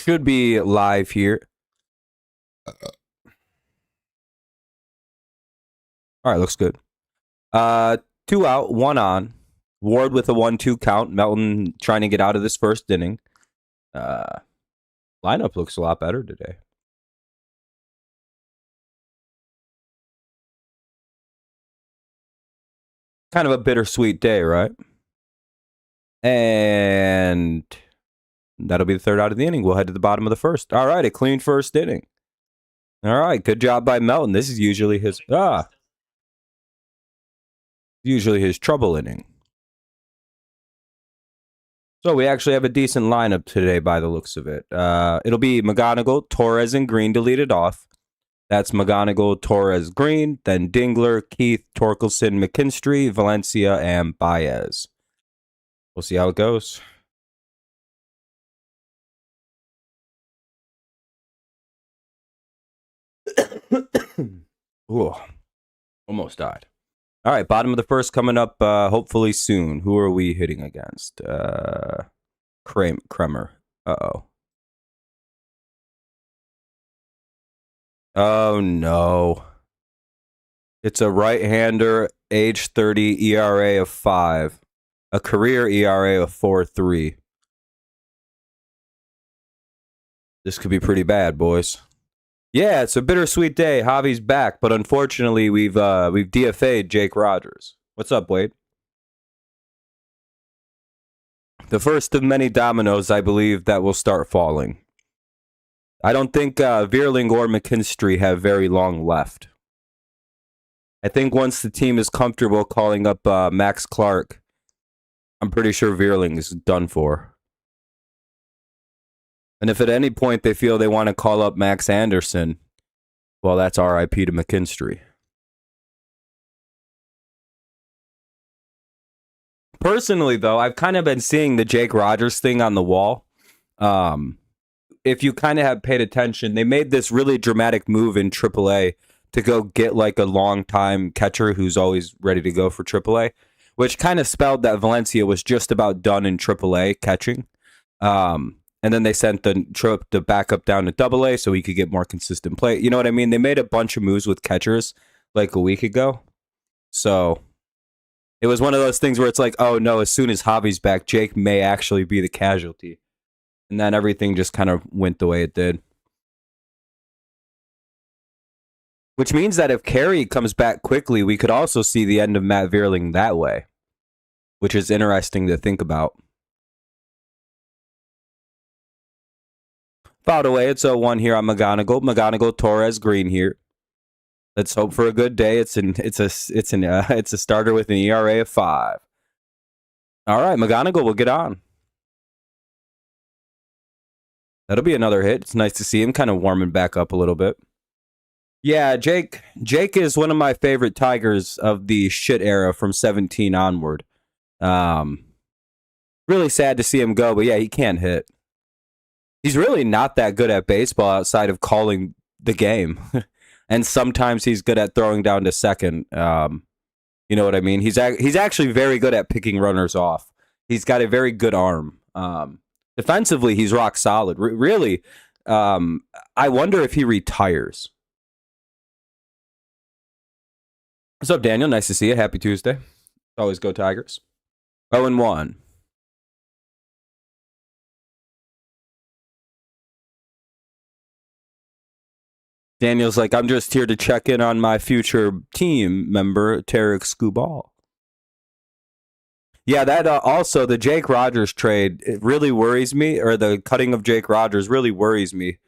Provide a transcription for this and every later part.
Should be live here. All right, looks good. 2 out, 1 on. Ward with a 1-2 count. Melton trying to get out of this first inning. Lineup looks a lot better today. Kind of a bittersweet day, right? And that'll be the third out of the inning. We'll head to the bottom of the first. All right, a clean first inning. All right, good job by Melton. This is usually his trouble inning. So we actually have a decent lineup today by the looks of it. It'll be McGonigal, Torres, and Green to lead it off. That's McGonigal, Torres, Green, then Dingler, Keith, Torkelson, McKinstry, Valencia, and Baez. We'll see how it goes. Ooh, almost died. All right, bottom of the first coming up hopefully soon. Who are we hitting against? Kremer. Uh-oh. Oh, no. It's a right-hander, age 30, ERA of 5. A career ERA of 4.3. This could be pretty bad, boys. Yeah, it's a bittersweet day. Javi's back, but unfortunately, we've DFA'd Jake Rogers. What's up, Wade? The first of many dominoes, I believe, that will start falling. I don't think Vierling or McKinstry have very long left. I think once the team is comfortable calling up Max Clark, I'm pretty sure Vierling is done for. And if at any point they feel they want to call up Max Anderson, well, that's RIP to McKinstry. Personally, though, I've kind of been seeing the Jake Rogers thing on the wall. If you kind of have paid attention, they made this really dramatic move in AAA to go get like a long-time catcher who's always ready to go for AAA, which kind of spelled that Valencia was just about done in AAA catching. And then they sent the backup down to AA so he could get more consistent play. You know what I mean? They made a bunch of moves with catchers like a week ago. So it was one of those things where it's like, oh no, as soon as Javi's back, Jake may actually be the casualty. And then everything just kind of went the way it did. Which means that if Carey comes back quickly, we could also see the end of Matt Vierling that way. Which is interesting to think about. Fouled away, it's 0-1 here on McGonigal. McGonigal, Torres, Green here. Let's hope for a good day. It's a starter with an ERA of 5. All right, McGonigal will get on. That'll be another hit. It's nice to see him kind of warming back up a little bit. Yeah, Jake is one of my favorite Tigers of the shit era from 17 onward. Really sad to see him go, but yeah, he can't hit. He's really not that good at baseball outside of calling the game. And sometimes he's good at throwing down to second. You know what I mean? He's actually very good at picking runners off. He's got a very good arm. Defensively, he's rock solid. Really, I wonder if he retires. What's up, Daniel? Nice to see you. Happy Tuesday. Always go Tigers. 0-1. Daniel's like, I'm just here to check in on my future team member, Tarek Skubal. Yeah, that also, the Jake Rogers trade, it really worries me, or the cutting of Jake Rogers really worries me,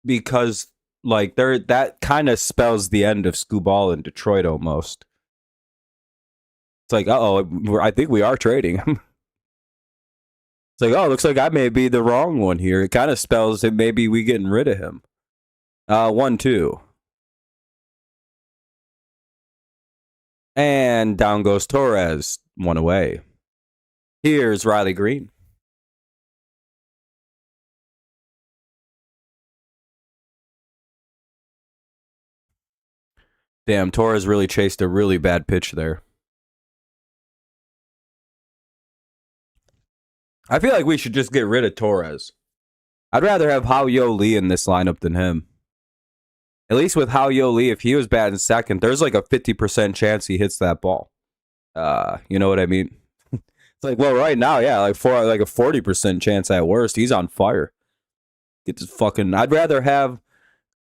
because like that kind of spells the end of Skubal in Detroit almost. It's like, I think we are trading him. It's like, oh, looks like I may be the wrong one here. It kind of spells that maybe we getting rid of him. 1-2. And down goes Torres. 1 away. Here's Riley Green. Damn, Torres really chased a really bad pitch there. I feel like we should just get rid of Torres. I'd rather have Hao Yo Lee in this lineup than him. At least with Hao Yo Lee, if he was batting second, there's like a 50% chance he hits that ball. You know what I mean? It's like, well, right now, yeah, like a 40% chance at worst. He's on fire. Get this fucking. I'd rather have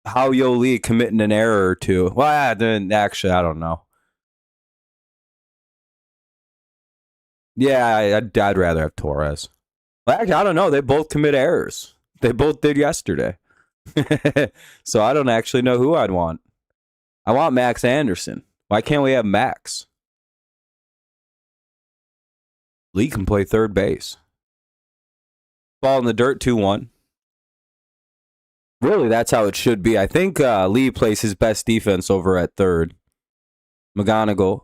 Hao Yo Lee committing an error or two. Well, then actually, I don't know. Yeah, I'd rather have Torres. Well, actually, I don't know. They both commit errors. They both did yesterday. So I don't actually know who I'd want. I want Max Anderson. Why can't we have Max? Lee can play third base. Ball in the dirt, 2-1. Really, that's how it should be. I think Lee plays his best defense over at third. McGonigal.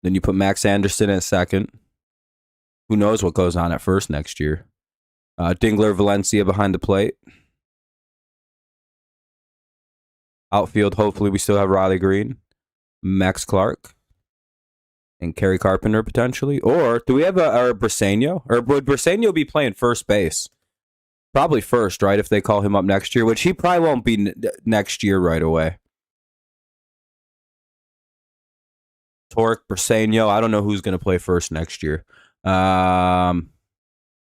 Then you put Max Anderson at second. Who knows what goes on at first next year. Dingler, Valencia behind the plate. Outfield, hopefully we still have Riley Green, Max Clark, and Kerry Carpenter potentially. Or do we have a Briseño? Or would Briseño be playing first base? Probably first, right, if they call him up next year, which he probably won't be next year right away. Torque, Briseño, I don't know who's going to play first next year.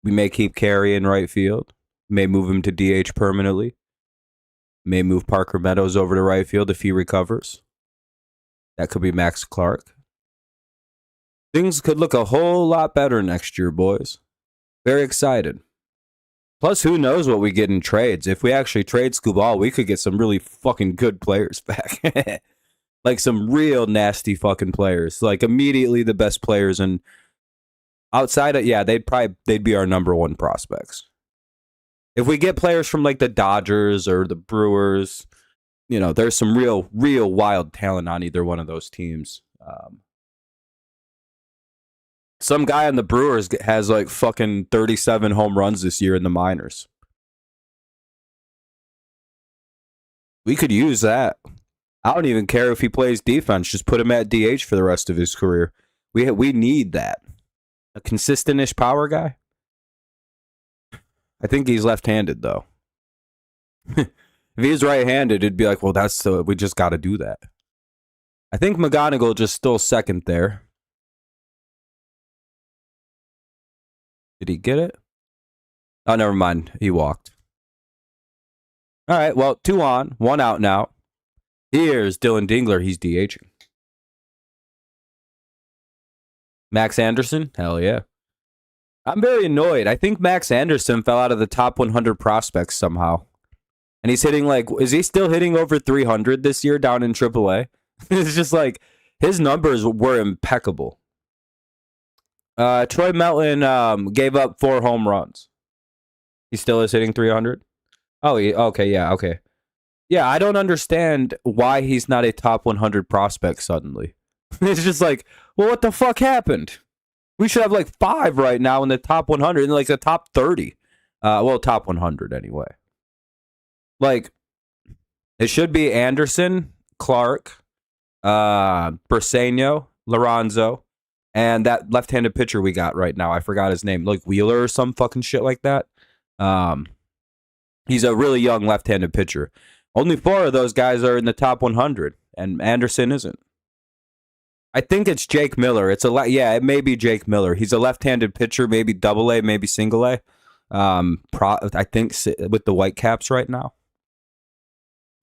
We may keep Kerry in right field. May move him to DH permanently. May move Parker Meadows over to right field if he recovers. That could be Max Clark. Things could look a whole lot better next year, boys. Very excited. Plus, who knows what we get in trades. If we actually trade Skubal, we could get some really fucking good players back. Like some real nasty fucking players. Like immediately the best players. And outside of, yeah, they'd be our number one prospects. If we get players from like the Dodgers or the Brewers, you know, there's some real wild talent on either one of those teams. Some guy on the Brewers has like fucking 37 home runs this year in the minors. We could use that. I don't even care if he plays defense. Just put him at DH for the rest of his career. We need that. A consistent-ish power guy. I think he's left-handed, though. If he's right-handed, it'd be like, well, we just got to do that. I think McGonigal just stole second there. Did he get it? Oh, never mind. He walked. All right, well, 2 on, 1 out now. Here's Dylan Dingler. He's DHing. Max Anderson? Hell yeah. I'm very annoyed. I think Max Anderson fell out of the top 100 prospects somehow. And he's hitting is he still hitting over 300 this year down in AAA? It's just like, his numbers were impeccable. Troy Melton gave up 4 home runs. He still is hitting 300? Oh, okay, yeah, okay. Yeah, I don't understand why he's not a top 100 prospect suddenly. It's just like, well, what the fuck happened? We should have 5 right now in the top 100 and the top 30. Well, top 100 anyway. It should be Anderson, Clark, Briseño, Lorenzo, and that left-handed pitcher we got right now. I forgot his name. Wheeler or some fucking shit like that. He's a really young left-handed pitcher. Only 4 of those guys are in the top 100, and Anderson isn't. I think it's Jake Miller. It may be Jake Miller. He's a left-handed pitcher, maybe AA, maybe single A. I think with the Whitecaps right now.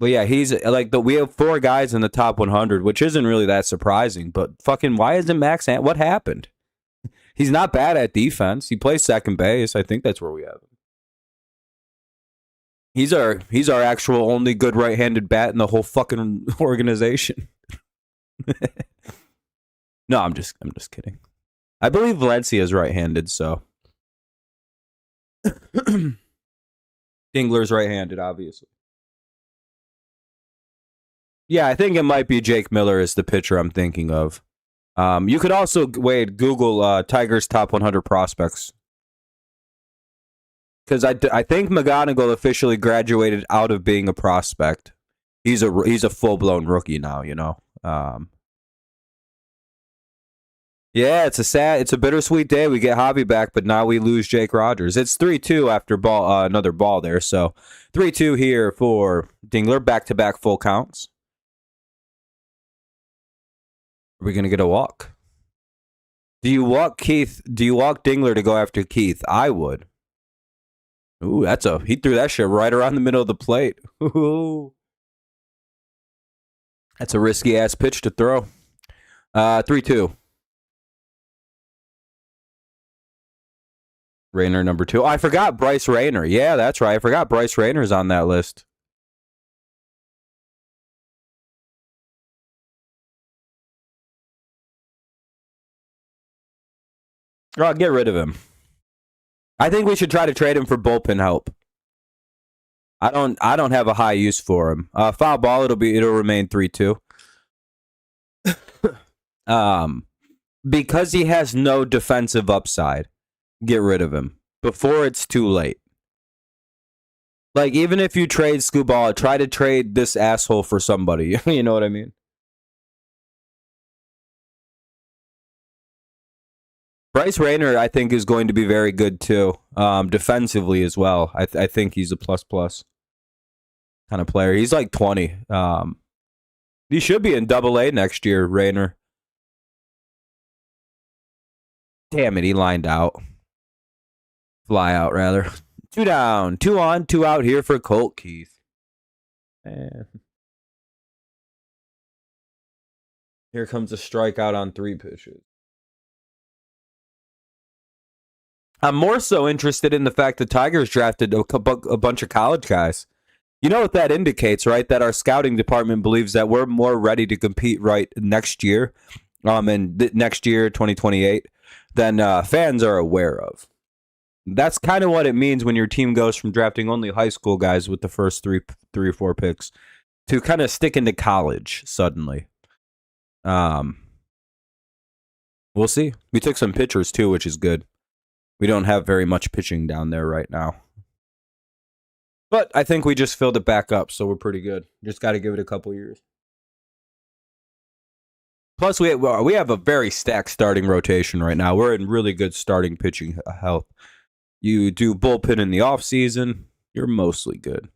But yeah, he's we have 4 guys in the top 100, which isn't really that surprising. But fucking, why isn't Max? What happened? He's not bad at defense. He plays second base. I think that's where we have him. He's our actual only good right-handed bat in the whole fucking organization. No, I'm just kidding. I believe Valencia is right-handed, so Dingler's right-handed, obviously. Yeah, I think it might be Jake Miller is the pitcher I'm thinking of. You could also Google Tigers top 100 prospects. Because I think McGonigal officially graduated out of being a prospect. He's a full-blown rookie now, you know. Yeah, it's a bittersweet day. We get Hobby back, but now we lose Jake Rogers. It's 3-2 after another ball there. So 3-2 here for Dingler. Back-to-back full counts. Are we gonna get a walk? Do you walk Keith? Do you walk Dingler to go after Keith? I would. Ooh, he threw that shit right around the middle of the plate. Ooh. That's a risky ass pitch to throw. 3-2. Rayner number 2. Oh, I forgot Bryce Rayner. Yeah, that's right. I forgot Bryce Rayner's on that list. Oh, get rid of him. I think we should try to trade him for bullpen help. I don't have a high use for him. Foul ball, it'll remain 3-2. Because he has no defensive upside, get rid of him before it's too late. Like, even if you trade Scuball, try to trade this asshole for somebody. You know what I mean? Bryce Rayner, I think, is going to be very good too, defensively as well. I think he's a plus kind of player. He's like 20. He should be in Double-A next year, Rayner. Damn it, he lined out. Fly out, rather. 2 down, 2 on, 2 out here for Colt Keith. And here comes a strikeout on 3 pitches. I'm more so interested in the fact that Tigers drafted a bunch of college guys. You know what that indicates, right? That our scouting department believes that we're more ready to compete right next year, and next year, 2028, than fans are aware of. That's kind of what it means when your team goes from drafting only high school guys with the first three or four picks to kind of stick into college suddenly. We'll see. We took some pitchers too, which is good. We don't have very much pitching down there right now. But I think we just filled it back up, so we're pretty good. Just got to give it a couple years. Plus, we have a very stacked starting rotation right now. We're in really good starting pitching health. You do bullpen in the offseason, you're mostly good.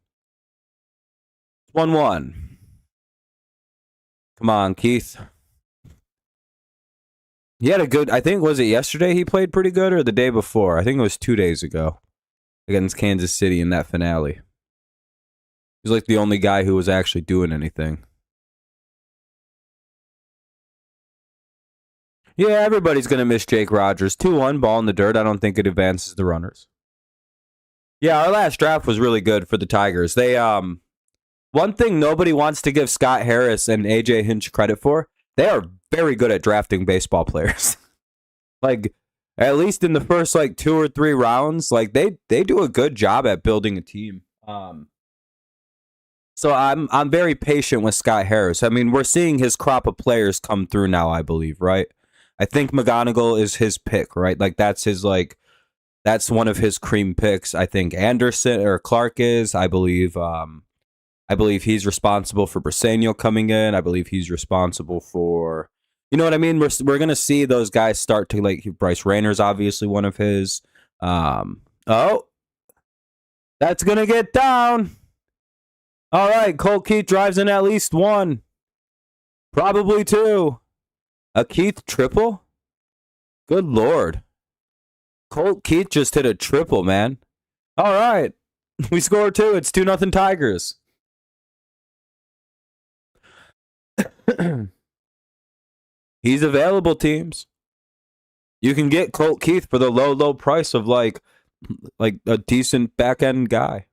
1-1. Come on, Keith. He had a good, I think, was it yesterday he played pretty good or the day before? I think it was 2 days ago against Kansas City in that finale. He's like the only guy who was actually doing anything. Yeah, everybody's going to miss Jake Rogers. 2-1, ball in the dirt. I don't think it advances the runners. Yeah, our last draft was really good for the Tigers. They, one thing nobody wants to give Scott Harris and AJ Hinch credit for, they are very good at drafting baseball players. Like, at least in the first, 2 or 3 rounds, they do a good job at building a team. So I'm very patient with Scott Harris. I mean, we're seeing his crop of players come through now, I believe, right? I think McGonigal is his pick, right? That's his, that's one of his cream picks. I think Anderson or Clark is, I believe he's responsible for Briseño coming in. I believe he's responsible for, you know what I mean? We're going to see those guys start to, Bryce Rayner's obviously one of his. Oh, that's going to get down. All right, Colt Keith drives in at least 1. Probably 2. A Keith triple? Good Lord. Colt Keith just hit a triple, man. All right. We scored 2. It's 2-0 Tigers. He's available, teams. You can get Colt Keith for the low price of like a decent back end guy.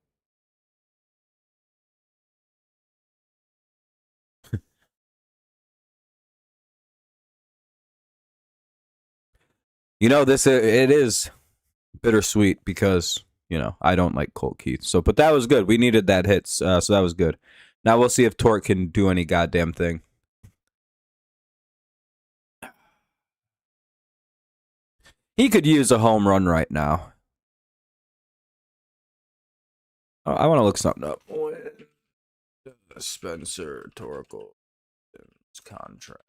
It is bittersweet because, I don't like Colt Keith. So, but that was good. We needed that hit, so that was good. Now we'll see if Torque can do any goddamn thing. He could use a home run right now. I want to look something up. Spencer Torkel contract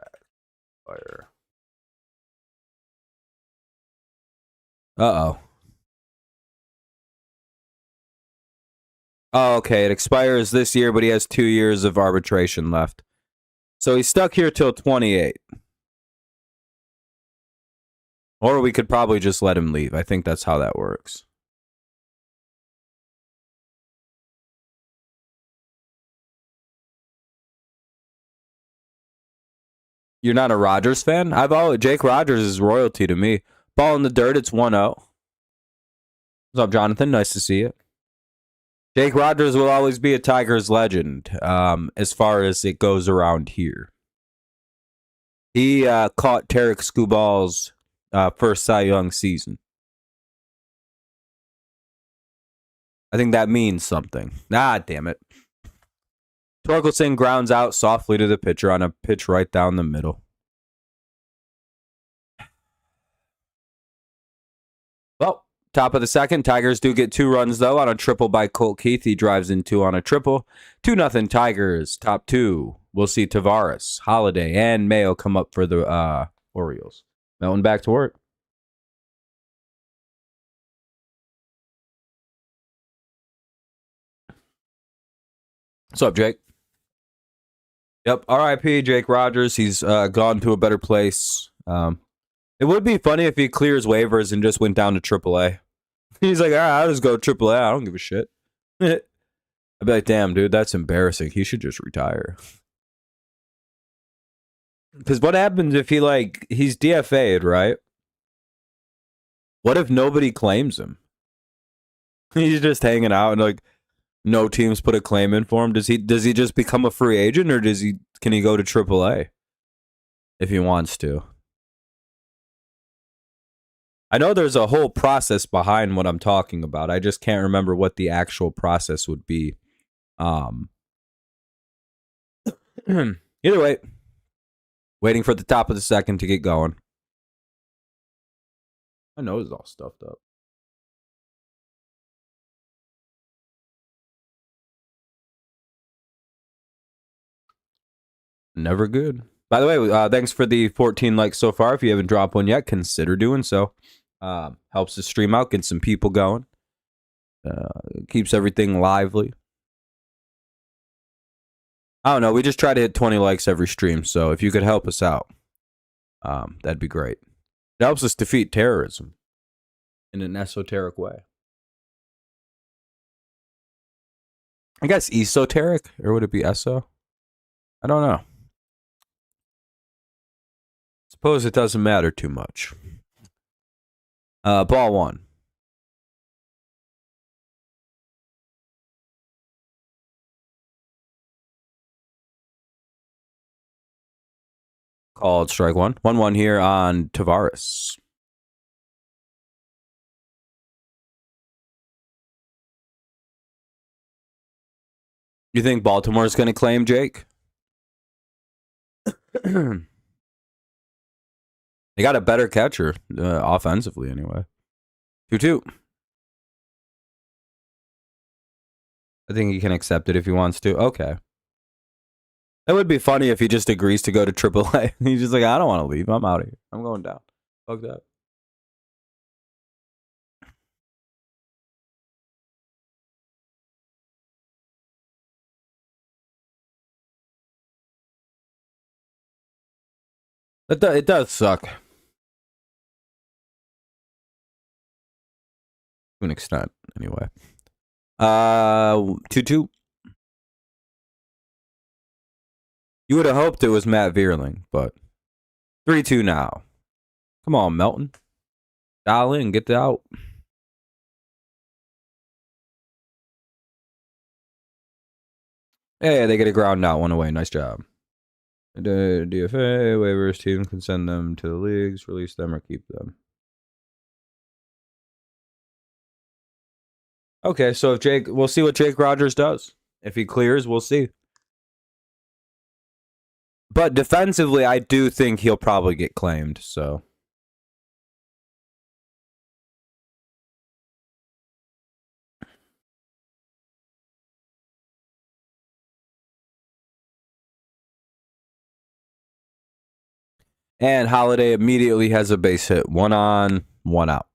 fire. Uh-oh. Oh, okay. It expires this year, but he has 2 years of arbitration left. So he's stuck here till 28. Or we could probably just let him leave. I think that's how that works. You're not a Rogers fan? Jake Rogers is royalty to me. Ball in the dirt, it's 1-0. What's up, Jonathan? Nice to see you. Jake Rogers will always be a Tigers legend as far as it goes around here. He caught Tarek Skubal's first Cy Young season. I think that means something. Ah, damn it. Torkelson grounds out softly to the pitcher on a pitch right down the middle. Well, top of the second, Tigers do get 2 runs, though, on a triple by Colt Keith. He drives in 2 on a triple. 2-0 Tigers. Top 2. We'll see Tavares, Holiday, and Mayo come up for the Orioles. Melton back to work. What's up, Jake? Yep, R.I.P. Jake Rogers. He's gone to a better place. It would be funny if he clears waivers and just went down to AAA. He's like, all right, I'll just go AAA. I don't give a shit. I'd be like, damn, dude, that's embarrassing. He should just retire. Because what happens if he's DFA'd, right? What if nobody claims him? He's just hanging out and no teams put a claim in for him. Does he just become a free agent, or can he go to AAA if he wants to? I know there's a whole process behind what I'm talking about. I just can't remember what the actual process would be. Either way, waiting for the top of the second to get going. My nose is all stuffed up. Never good. By the way, thanks for the 14 likes so far. If you haven't dropped one yet, consider doing so. Helps the stream out, gets some people going. Keeps everything lively. I don't know. We just try to hit 20 likes every stream. So if you could help us out, that'd be great. It helps us defeat terrorism in an esoteric way. I guess esoteric, or would it be eso? I don't know. Suppose it doesn't matter too much. Ball 1. Called strike 1. 1-1 here on Tavares. You think Baltimore's going to claim Jake? They got a better catcher, offensively anyway. 2-2. I think he can accept it if he wants to. Okay. It would be funny if he just agrees to go to AAA. He's just like, I don't want to leave. I'm out of here. I'm going down. Fuck that. It does suck. To an extent, anyway. 2-2. You would have hoped it was Matt Vierling, but 3-2 now. Come on, Melton. Dial in, get out. Hey, they get a ground out, 1 away. Nice job. The DFA waivers team can send them to the leagues, release them, or keep them. Okay, so we'll see what Jake Rogers does. If he clears, we'll see. But defensively, I do think he'll probably get claimed, so. And Holiday immediately has a base hit. 1 on, 1 out.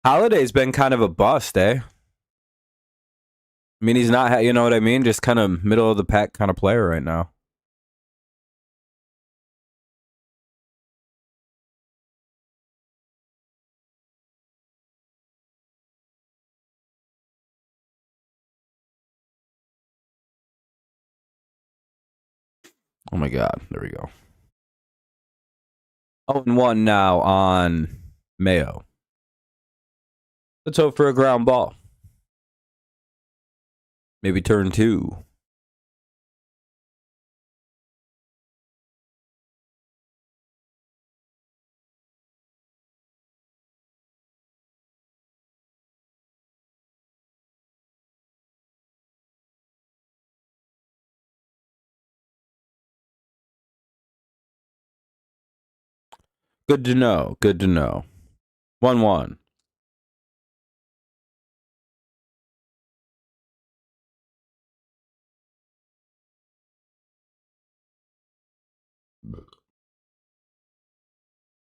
Holiday's been kind of a bust, eh? I mean, he's not, you know what I mean? Just kind of middle of the pack kind of player right now. Oh my God. There we go. 0-1 now on Mayo. Let's hope for a ground ball. Maybe turn 2. Good to know. Good to know. 1-1.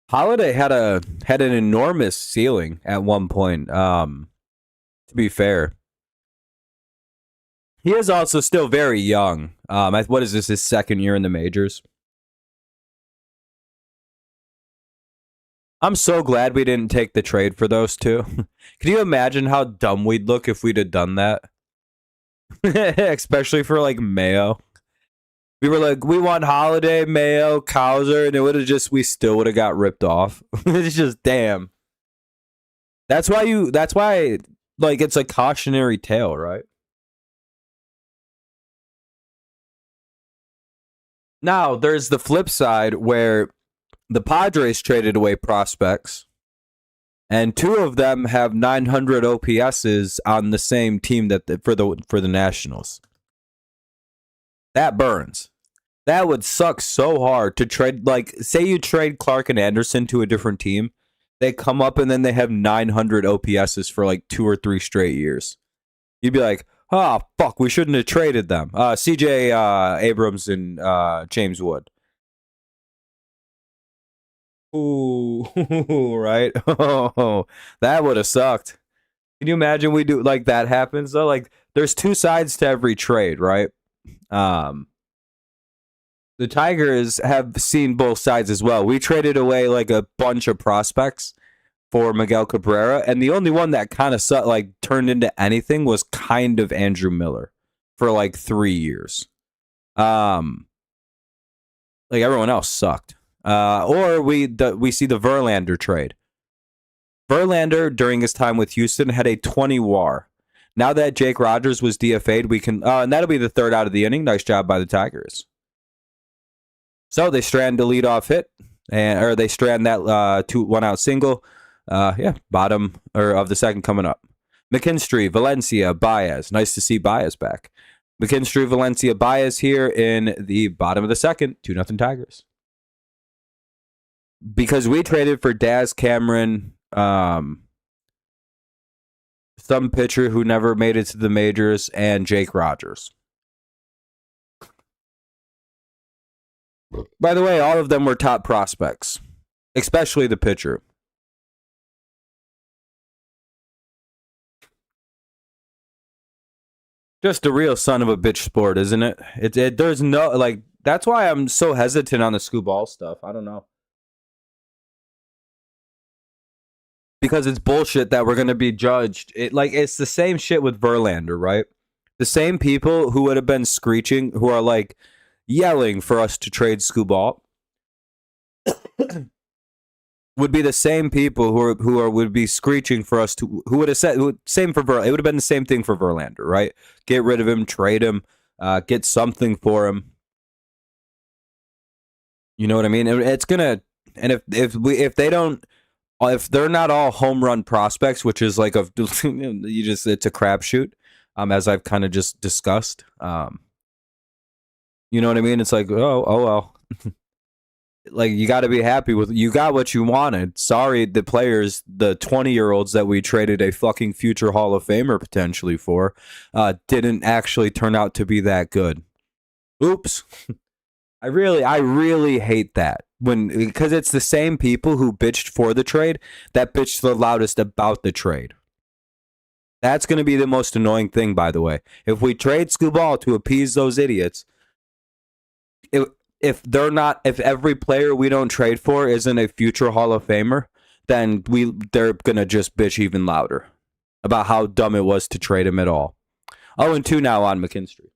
Holiday had an enormous ceiling at one point. To be fair, he is also still very young. What is this? His second year in the majors. I'm so glad we didn't take the trade for those two. Can you imagine how dumb we'd look if we'd have done that? Especially for like Mayo. We were like, we want Holiday, Mayo, Cowser, and it would have we still would have got ripped off. It's just damn. That's why like it's a cautionary tale, right? Now there's the flip side where the Padres traded away prospects, and 2 of them have 900 OPSs on the same team for the Nationals. That burns. That would suck so hard to trade. Like, say you trade Clark and Anderson to a different team, they come up and then they have 900 OPSs for like 2 or 3 straight years. You'd be like, oh fuck, we shouldn't have traded them. CJ Abrams and James Wood. Ooh, right? Oh, that would have sucked. Can you imagine we do like that happens though? Like, there's 2 sides to every trade, right? The Tigers have seen both sides as well. We traded away like a bunch of prospects for Miguel Cabrera, and the only one that kind of like turned into anything was kind of Andrew Miller for like 3 years. Like everyone else sucked. Or we see the Verlander trade. Verlander during his time with Houston had a 20 WAR. Now that Jake Rogers was DFA'd, we can and that'll be the 3rd out of the inning. Nice job by the Tigers. So they strand the leadoff hit, or they strand that 1 out single. Bottom of the 2nd coming up. McKinstry, Valencia, Baez. Nice to see Baez back. McKinstry, Valencia, Baez here in the bottom of the 2nd. 2-0 Tigers. Because we traded for Daz Cameron, some pitcher who never made it to the majors, and Jake Rogers. By the way, all of them were top prospects, especially the pitcher. Just a real son of a bitch sport, isn't it? There's no, like, that's why I'm so hesitant on the Scoo Ball stuff. I don't know. Because it's bullshit that we're going to be judged. It's the same shit with Verlander, right? The same people who would have been screeching, who are like yelling for us to trade Scoo Ball, would be the same people who would be screeching for us to, who would have said, same for Verlander. It would have been the same thing for Verlander, right? Get rid of him, trade him, get something for him. You know what I mean? It's gonna, and if they don't, if they're not all home run prospects, which is like it's a crapshoot, as I've kind of just discussed. You know what I mean? It's like, oh well. Like, you got to be happy with, you got what you wanted. Sorry, the players, the 20-year-olds that we traded a fucking future Hall of Famer potentially for, didn't actually turn out to be that good. Oops. I really hate that. because it's the same people who bitched for the trade that bitched the loudest about the trade. That's going to be the most annoying thing, by the way. If we trade Skubal to appease those idiots, if every player we don't trade for isn't a future Hall of Famer, then they're going to just bitch even louder about how dumb it was to trade him at all. 0-2 now on McKinstry.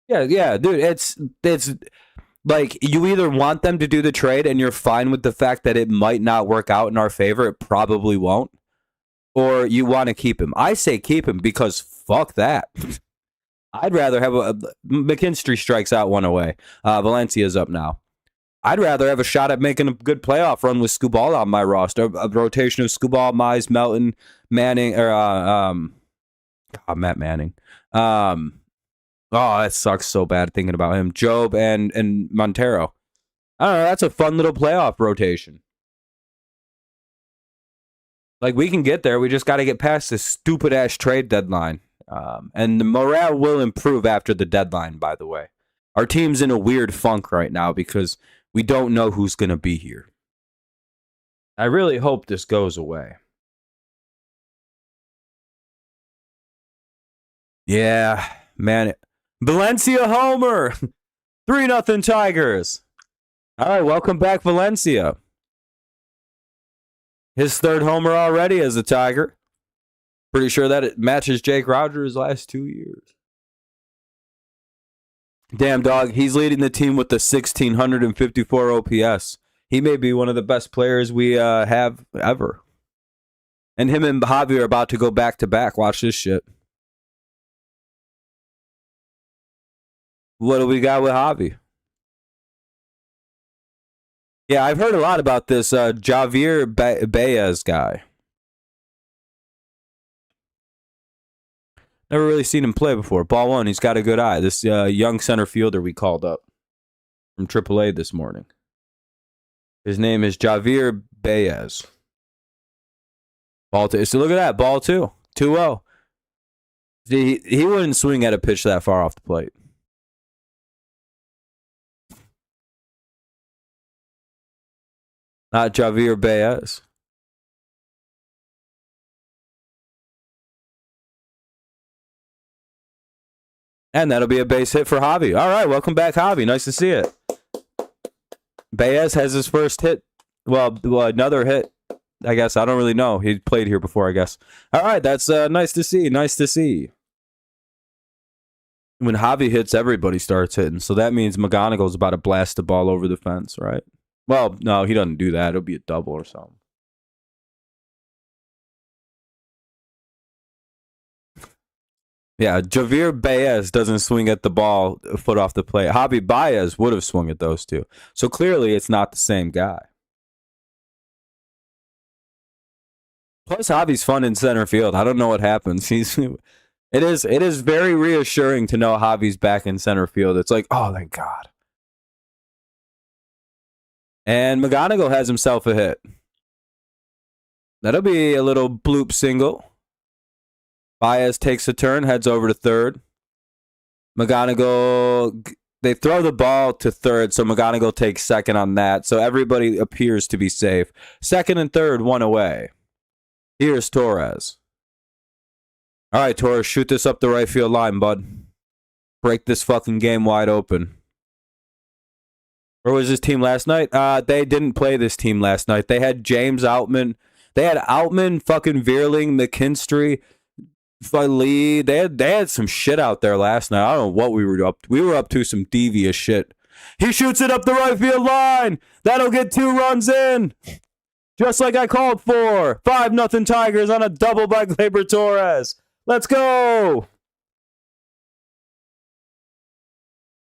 Yeah, dude, it's like you either want them to do the trade and you're fine with the fact that it might not work out in our favor, it probably won't, or you want to keep him. I say keep him because fuck that. I'd rather have McKinstry strikes out one away. Valencia's up now. I'd rather have a shot at making a good playoff run with Skubal on my roster. A rotation of Skubal, Mize, Melton, Manning, or Matt Manning. Oh, that sucks so bad thinking about him. Job and Montero. I don't know. That's a fun little playoff rotation. Like, we can get there. We just got to get past this stupid-ass trade deadline. And the morale will improve after the deadline, by the way. Our team's in a weird funk right now because we don't know who's going to be here. I really hope this goes away. Yeah, man. Valencia homer! 3-0 Tigers. All right, welcome back, Valencia. His third homer already as a Tiger. Pretty sure that it matches Jake Rogers' last 2 years. Damn, dog. He's leading the team with the 1,654 OPS. He may be one of the best players we have ever. And him and Javi are about to go back-to-back. Watch this shit. What do we got with Javi? Yeah, I've heard a lot about this Javier Baez guy. Never really seen him play before. Ball one, he's got a good eye. This young center fielder we called up from AAA this morning. His name is Javier Baez. Ball two. So look at that. Ball two. 2-0. He wouldn't swing at a pitch that far off the plate. Not Javier Baez. And that'll be a base hit for Javi. All right, welcome back, Javi. Nice to see it. Baez has his first hit. Well, another hit. I guess. I don't really know. He played here before, I guess. All right, that's nice to see. Nice to see. When Javi hits, everybody starts hitting. So that means McGonagall's about to blast the ball over the fence, right? Well, no, he doesn't do that. It'll be a double or something. Yeah, Javier Baez doesn't swing at the ball a foot off the plate. Javi Baez would have swung at those two. So clearly it's not the same guy. Plus, Javi's fun in center field. I don't know what happens. It is very reassuring to know Javi's back in center field. It's like, oh, thank God. And McGonagall has himself a hit. That'll be a little bloop single. Baez takes a turn, heads over to third. McGonagall, they throw the ball to third, so McGonagall takes second on that. So everybody appears to be safe. Second and third, one away. Here's Torres. All right, Torres, shoot this up the right field line, bud. Break this fucking game wide open. Where was this team last night? They didn't play this team last night. They had James Outman. They had Outman, fucking Veerling, McKinstry, Lee. They had some shit out there last night. I don't know what we were up to. We were up to some devious shit. He shoots it up the right field line. That'll get 2 runs in. Just like I called for. 5-0 Tigers on a double by Gleyber Torres. Let's go.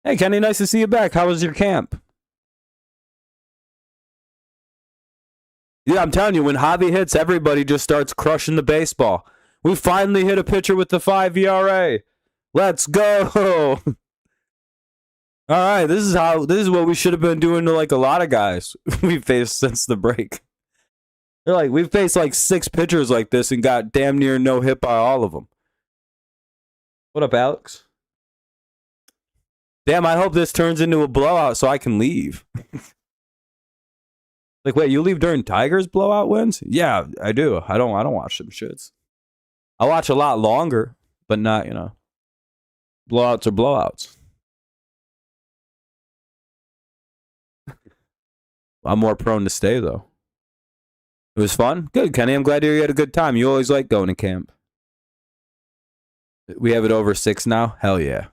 Hey, Kenny, nice to see you back. How was your camp? Yeah, I'm telling you, when Javi hits, everybody just starts crushing the baseball. We finally hit a pitcher with the 5 ERA. Let's go. All right, this is what we should have been doing to like a lot of guys we faced since the break. They're like, we've faced like 6 pitchers like this and got damn near no hit by all of them. What up, Alex? Damn, I hope this turns into a blowout so I can leave. Like, wait, you leave during Tigers blowout wins? Yeah, I do. I don't watch them shits. I watch a lot longer, but not, blowouts are blowouts. I'm more prone to stay though. It was fun. Good, Kenny. I'm glad you had a good time. You always like going to camp. We have it over 6 now. Hell yeah.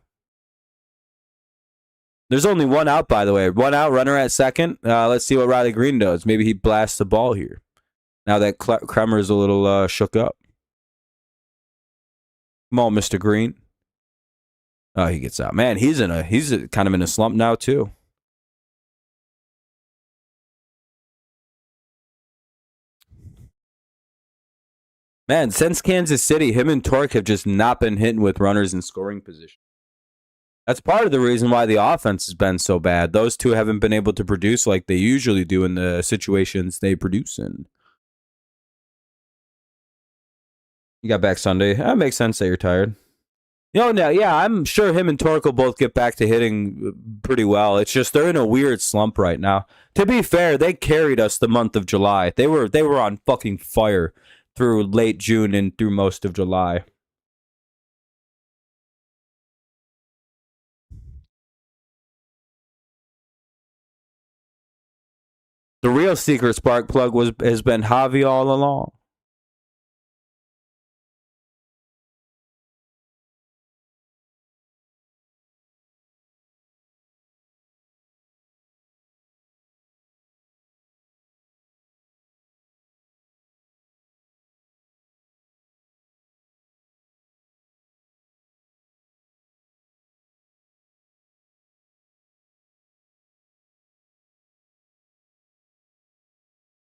There's only one out, by the way. One out, runner at second. Let's see what Riley Green does. Maybe he blasts the ball here. Now that Kremer's a little shook up. Come on, Mr. Green. Oh, he gets out. Man, he's kind of in a slump now too. Man, since Kansas City, him and Torque have just not been hitting with runners in scoring position. That's part of the reason why the offense has been so bad. Those two haven't been able to produce like they usually do in the situations they produce in. You got back Sunday. That makes sense that you're tired. No, yeah, I'm sure him and Torque will both get back to hitting pretty well. It's just they're in a weird slump right now. To be fair, they carried us the month of July. They were on fucking fire through late June and through most of July. The real secret spark plug has been Javi all along.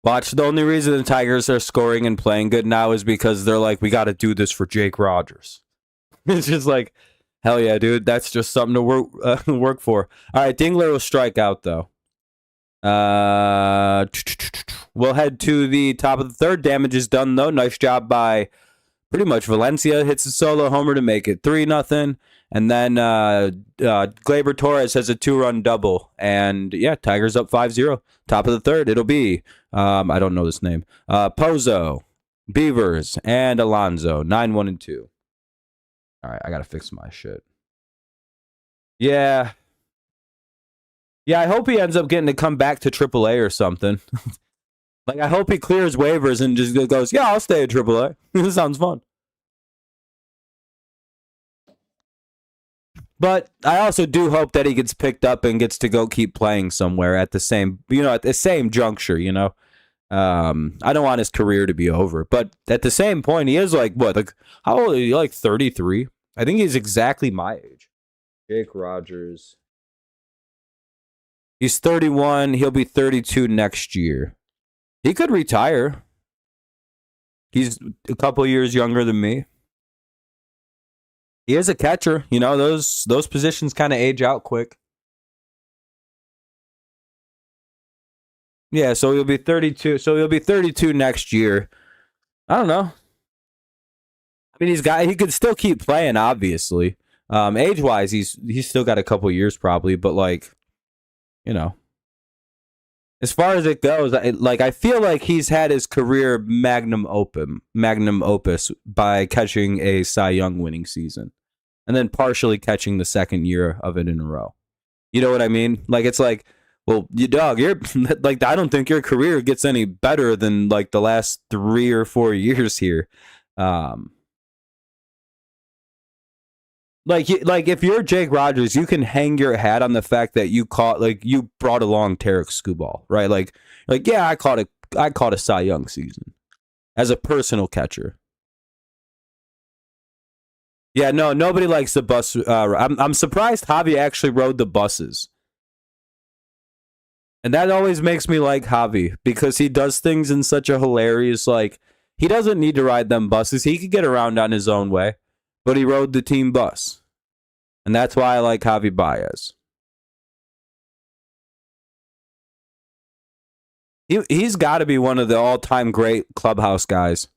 Watch, the only reason the Tigers are scoring and playing good now is because they're like, we got to do this for Jake Rogers. It's just like, hell yeah, dude. That's just something to work for. All right, Dingler will strike out, though. We'll head to the top of the third. Damage is done, though. Nice job by pretty much Valencia. Hits a solo homer to make it 3-0. And then Gleyber Torres has a 2-run double. And yeah, Tigers up 5-0. Top of the third. It'll be, I don't know this name, Pozo, Beavers, and Alonso. 9-1-2. All right, I got to fix my shit. Yeah. Yeah, I hope he ends up getting to come back to AAA or something. Like, I hope he clears waivers and just goes, yeah, I'll stay at AAA. This sounds fun. But I also do hope that he gets picked up and gets to go keep playing somewhere at the same, at the same juncture, I don't want his career to be over. But at the same point, he is like, what? Like, how old are you? Like 33? I think he's exactly my age. Jake Rogers. He's 31. He'll be 32 next year. He could retire. He's a couple years younger than me. He is a catcher. Those positions kind of age out quick. Yeah, so he'll be 32. So he'll be 32 next year. I don't know. I mean, he could still keep playing, obviously. Age wise, he's still got a couple years probably, but like, as far as it goes, I feel like he's had his career magnum opus by catching a Cy Young winning season, and then partially catching the second year of it in a row. You know what I mean? Like, it's like, well, you're like, I don't think your career gets any better than like the last 3 or 4 years here. Like if you're Jake Rogers, you can hang your hat on the fact that you brought along Tarek Skubal, right? Like yeah, I caught a Cy Young season as a personal catcher. Yeah, no, nobody likes the bus. I'm surprised Javi actually rode the buses, and that always makes me like Javi because he does things in such a hilarious he doesn't need to ride them buses. He could get around on his own way, but he rode the team bus. And that's why I like Javi Baez. He's got to be one of the all-time great clubhouse guys.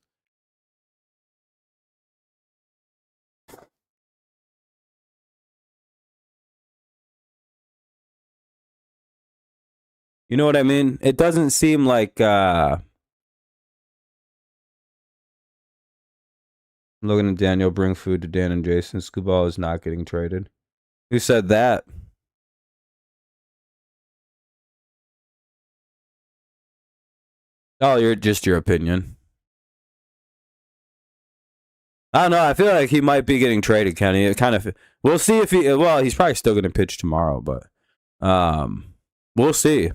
You know what I mean? It doesn't seem like looking at Daniel bring food to Dan and Jason. Scooball is not getting traded. Who said that? Oh, you're just your opinion. I don't know. I feel like he might be getting traded, Kenny. It kind of. We'll see if he. Well, he's probably still going to pitch tomorrow, but we'll see.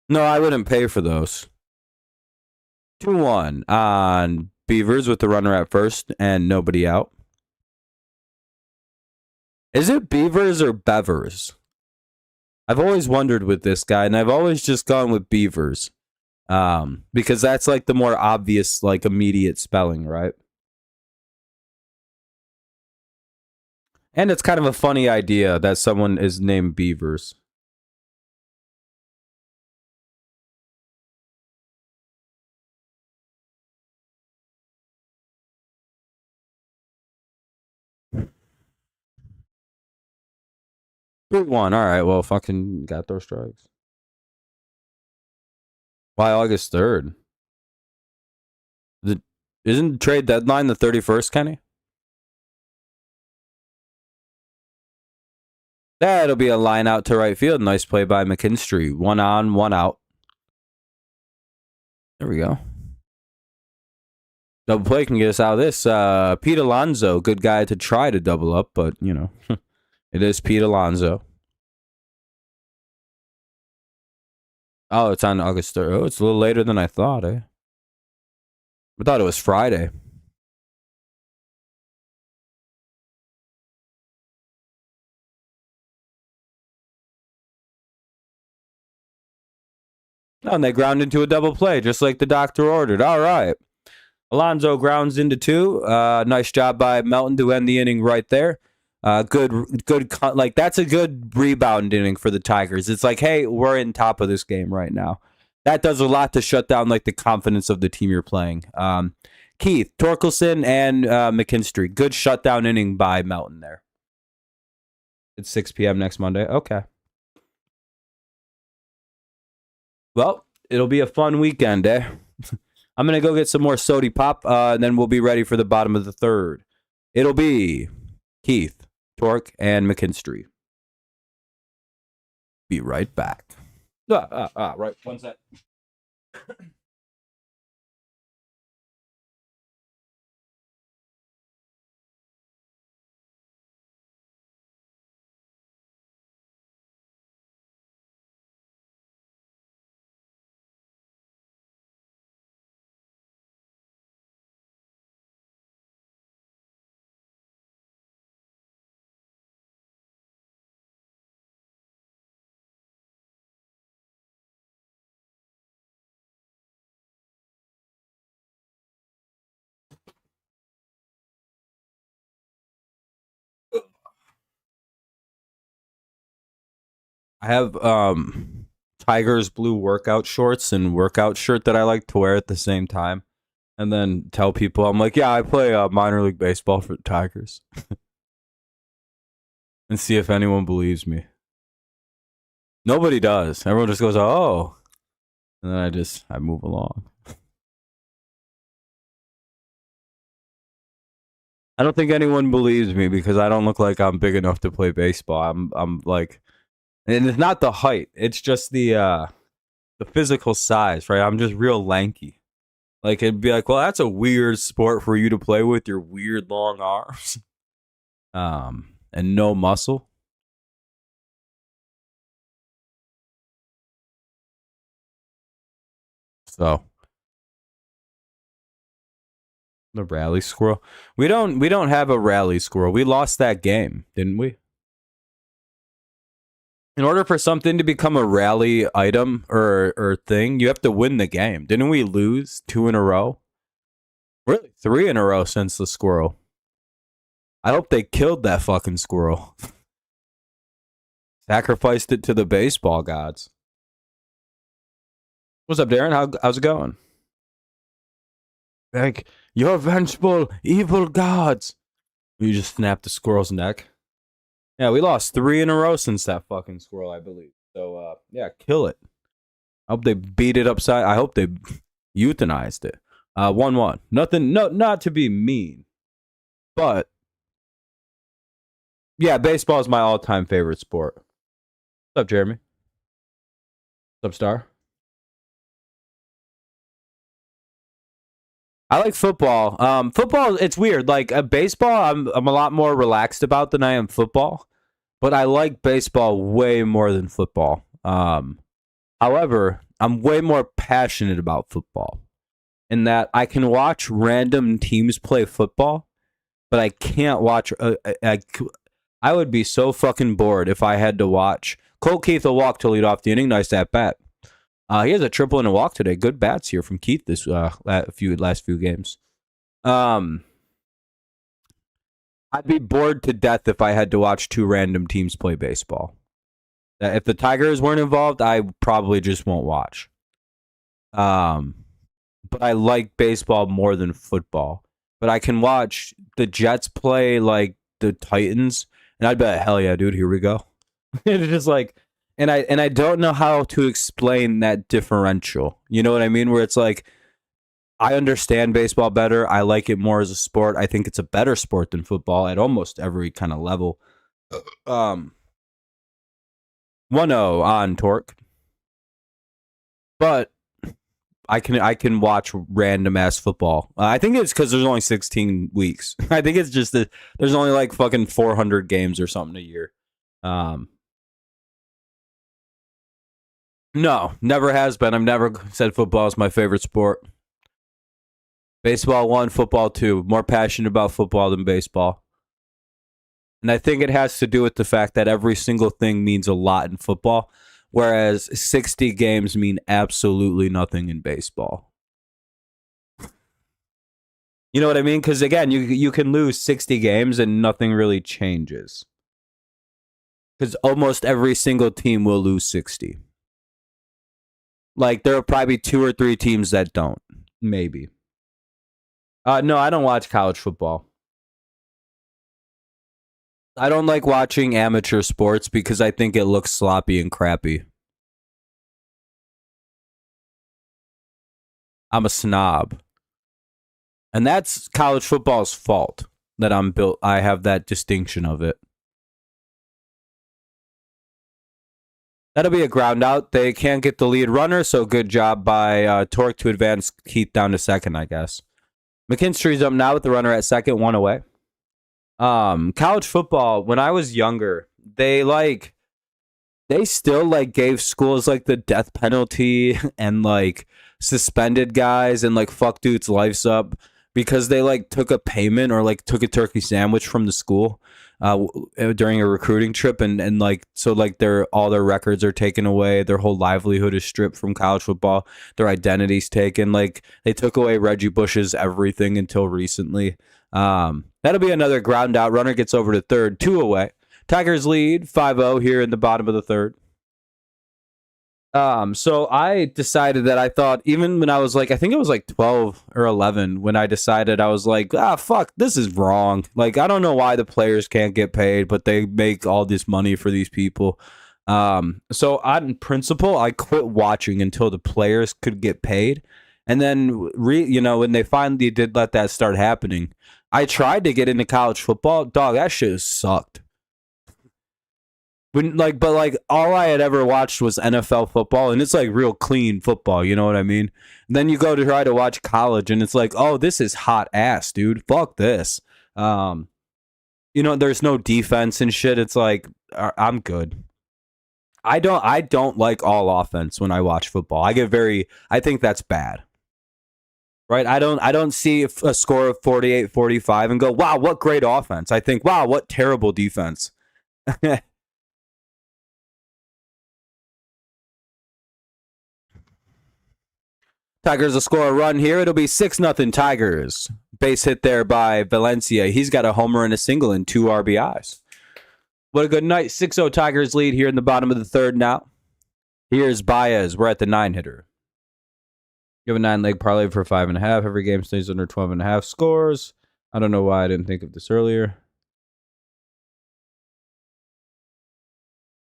No, I wouldn't pay for those. 2-1 on Beavers with the runner at first and nobody out. Is it Beavers or Bevers? I've always wondered with this guy, and I've always just gone with Beavers. Because that's like the more obvious, like immediate spelling, right? And it's kind of a funny idea that someone is named Beavers. Good one. All right. Well, fucking got those strikes. Why August 3rd? Isn't the trade deadline the 31st, Kenny? That'll be a line out to right field. Nice play by McKinstry. 1 on, 1 out. There we go. Double play can get us out of this. Pete Alonso, good guy to try to double up, but, you know, it is Pete Alonso. Oh, it's on August 3rd. Oh, it's a little later than I thought, eh? I thought it was Friday. Oh, and they ground into a double play, just like the doctor ordered. All right. Alonso grounds into 2. Nice job by Melton to end the inning right there. Good, like that's a good rebound inning for the Tigers. It's like, hey, we're in top of this game right now. That does a lot to shut down like the confidence of the team you're playing. Keith, Torkelson, and McKinstry. Good shutdown inning by Melton there. It's 6 p.m. next Monday. Okay. Well, it'll be a fun weekend, eh? I'm going to go get some more sody pop, and then we'll be ready for the bottom of the 3rd. It'll be Keith, Torque, and McKinstry. Be right back. Right. 1 sec. I have Tigers blue workout shorts and workout shirt that I like to wear at the same time, and then tell people I'm like, yeah, I play minor league baseball for the Tigers, and see if anyone believes me. Nobody does. Everyone just goes, oh, and then I move along. I don't think anyone believes me because I don't look like I'm big enough to play baseball. I'm like, and it's not the height; it's just the physical size, right? I'm just real lanky. Like it'd be like, well, that's a weird sport for you to play with your weird long arms, and no muscle. So the rally squirrel. We don't have a rally squirrel. We lost that game, didn't we? In order for something to become a rally item or thing, you have to win the game. Didn't we lose 2 in a row? Really? 3 in a row since the squirrel. I hope they killed that fucking squirrel. Sacrificed it to the baseball gods. What's up, Darren? How's it going? You're vengeful, evil gods. You just snapped the squirrel's neck. Yeah, we lost 3 in a row since that fucking squirrel, I believe. So, yeah, kill it. I hope they beat it upside. I hope they euthanized it. 1-1. Nothing. No, not to be mean, but yeah, baseball is my all-time favorite sport. What's up, Jeremy? What's up, Star? I like football. Football, it's weird. Like baseball, I'm a lot more relaxed about than I am football, but I like baseball way more than football. However, I'm way more passionate about football in that I can watch random teams play football, but I can't watch. I would be so fucking bored if I had to watch. Colt Keith will walk to lead off the inning. Nice at bat. He has a triple and a walk today. Good bats here from Keith this last few games. I'd be bored to death if I had to watch 2 random teams play baseball. If the Tigers weren't involved, I probably just won't watch. But I like baseball more than football. But I can watch the Jets play like the Titans, and I'd bet, hell yeah, dude, here we go. It's just like, and I don't know how to explain that differential. You know what I mean? Where it's like, I understand baseball better. I like it more as a sport. I think it's a better sport than football at almost every kind of level. 1-0 on Torque. But I can watch random ass football. I think it's because there's only 16 weeks. I think it's just that there's only like fucking 400 games or something a year. No, never has been. I've never said football is my favorite sport. Baseball 1, football 2. More passionate about football than baseball. And I think it has to do with the fact that every single thing means a lot in football, whereas 60 games mean absolutely nothing in baseball. You know what I mean? Because again, you can lose 60 games and nothing really changes. Because almost every single team will lose 60. Like, there will probably be 2 or 3 teams that don't. Maybe. No, I don't watch college football. I don't like watching amateur sports because I think it looks sloppy and crappy. I'm a snob. And that's college football's fault that I have that distinction of it. That'll be a ground out. They can't get the lead runner, so good job by Torque to advance Keith down to second, I guess. McKinstry's up now with the runner at second, 1 away. College football, when I was younger, they still like gave schools like the death penalty and like suspended guys and like fuck dudes' lives up because they like took a payment or like took a turkey sandwich from the school during a recruiting trip and like so like all their records are taken away, their whole livelihood is stripped from college football, their identity's taken. Like they took away Reggie Bush's everything until recently. That'll be another ground out. Runner gets over to third, 2 away. Tigers lead 5-0 here in the bottom of the third. So I decided that I thought, even when I was like, I think it was like 12 or 11, when I decided I was like, fuck, this is wrong. Like, I don't know why the players can't get paid, but they make all this money for these people. So on principle, I quit watching until the players could get paid. And then, when they finally did let that start happening, I tried to get into college football. Dog, that shit sucked. But all I had ever watched was NFL football, and it's like real clean football. You know what I mean? And then you go to try to watch college, and it's like, oh, this is hot ass, dude. Fuck this. There's no defense and shit. It's like I'm good. I don't like all offense when I watch football. I think that's bad. Right? I don't see a score of 48-45 and go, wow, what great offense. I think, wow, what terrible defense. Tigers will score a run here. It'll be 6-0 Tigers. Base hit there by Valencia. He's got a homer and a single and 2 RBIs. What a good night. 6-0 Tigers lead here in the bottom of the third now. Here's Baez. We're at the 9 hitter. You have a 9-leg parlay for 5.5. Every game stays under 12.5 scores. I don't know why I didn't think of this earlier.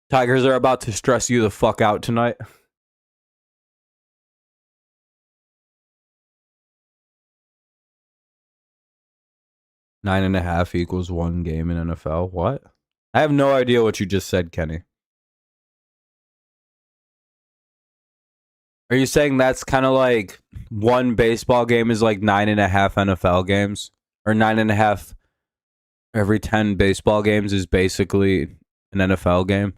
Tigers are about to stress you the fuck out tonight. Nine and a half equals one game in NFL. What? I have no idea what you just said, Kenny. Are you saying that's kind of like one baseball game is like 9.5 NFL games? Or 9.5 every 10 baseball games is basically an NFL game?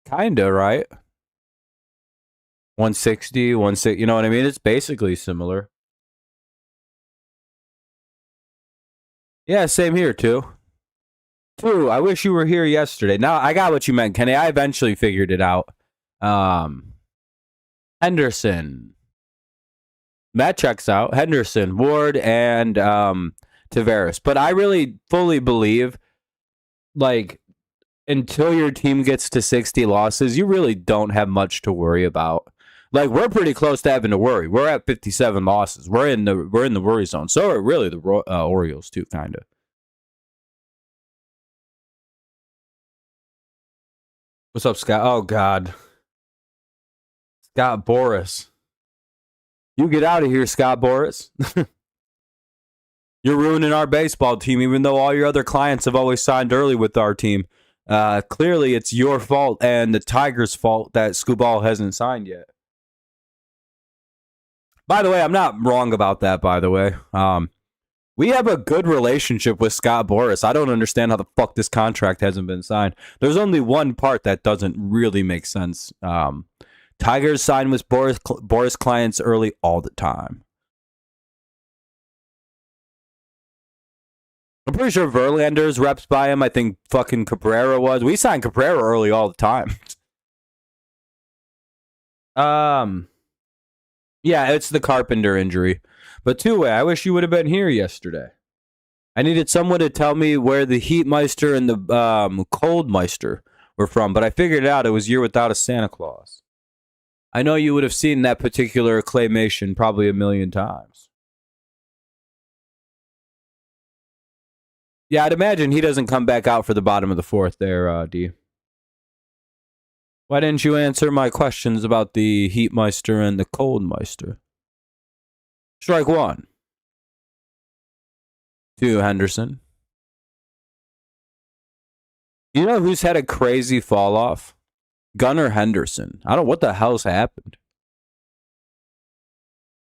Kinda, right? 160, 160, you know what I mean? It's basically similar. Yeah, same here, too. Two, I wish you were here yesterday. Now, I got what you meant, Kenny. I eventually figured it out. Henderson. That checks out. Henderson, Ward, and Tavares. But I really fully believe, like, until your team gets to 60 losses, you really don't have much to worry about. Like, we're pretty close to having to worry. We're at 57 losses. We're in the worry zone. So are really the Orioles too, kind of. What's up, Scott? Oh God, Scott Boras. You get out of here, Scott Boras. You're ruining our baseball team, even though all your other clients have always signed early with our team. Clearly, it's your fault and the Tigers' fault that Scooball hasn't signed yet. By the way, I'm not wrong about that, by the way. We have a good relationship with Scott Boras. I don't understand how the fuck this contract hasn't been signed. There's only one part that doesn't really make sense. Tigers sign with Boras clients early all the time. I'm pretty sure Verlander's reps by him. I think fucking Cabrera was. We signed Cabrera early all the time. Yeah, it's the Carpenter injury. But two-way, I wish you would have been here yesterday. I needed someone to tell me where the Heatmeister and the Coldmeister were from, but I figured it out. It was Year Without a Santa Claus. I know you would have seen that particular claymation probably a million times. Yeah, I'd imagine he doesn't come back out for the bottom of the fourth there, D. Why didn't you answer my questions about the Heatmeister and the Coldmeister? Strike one. 2, Henderson. You know who's had a crazy fall off? Gunnar Henderson. I don't know what the hell's happened.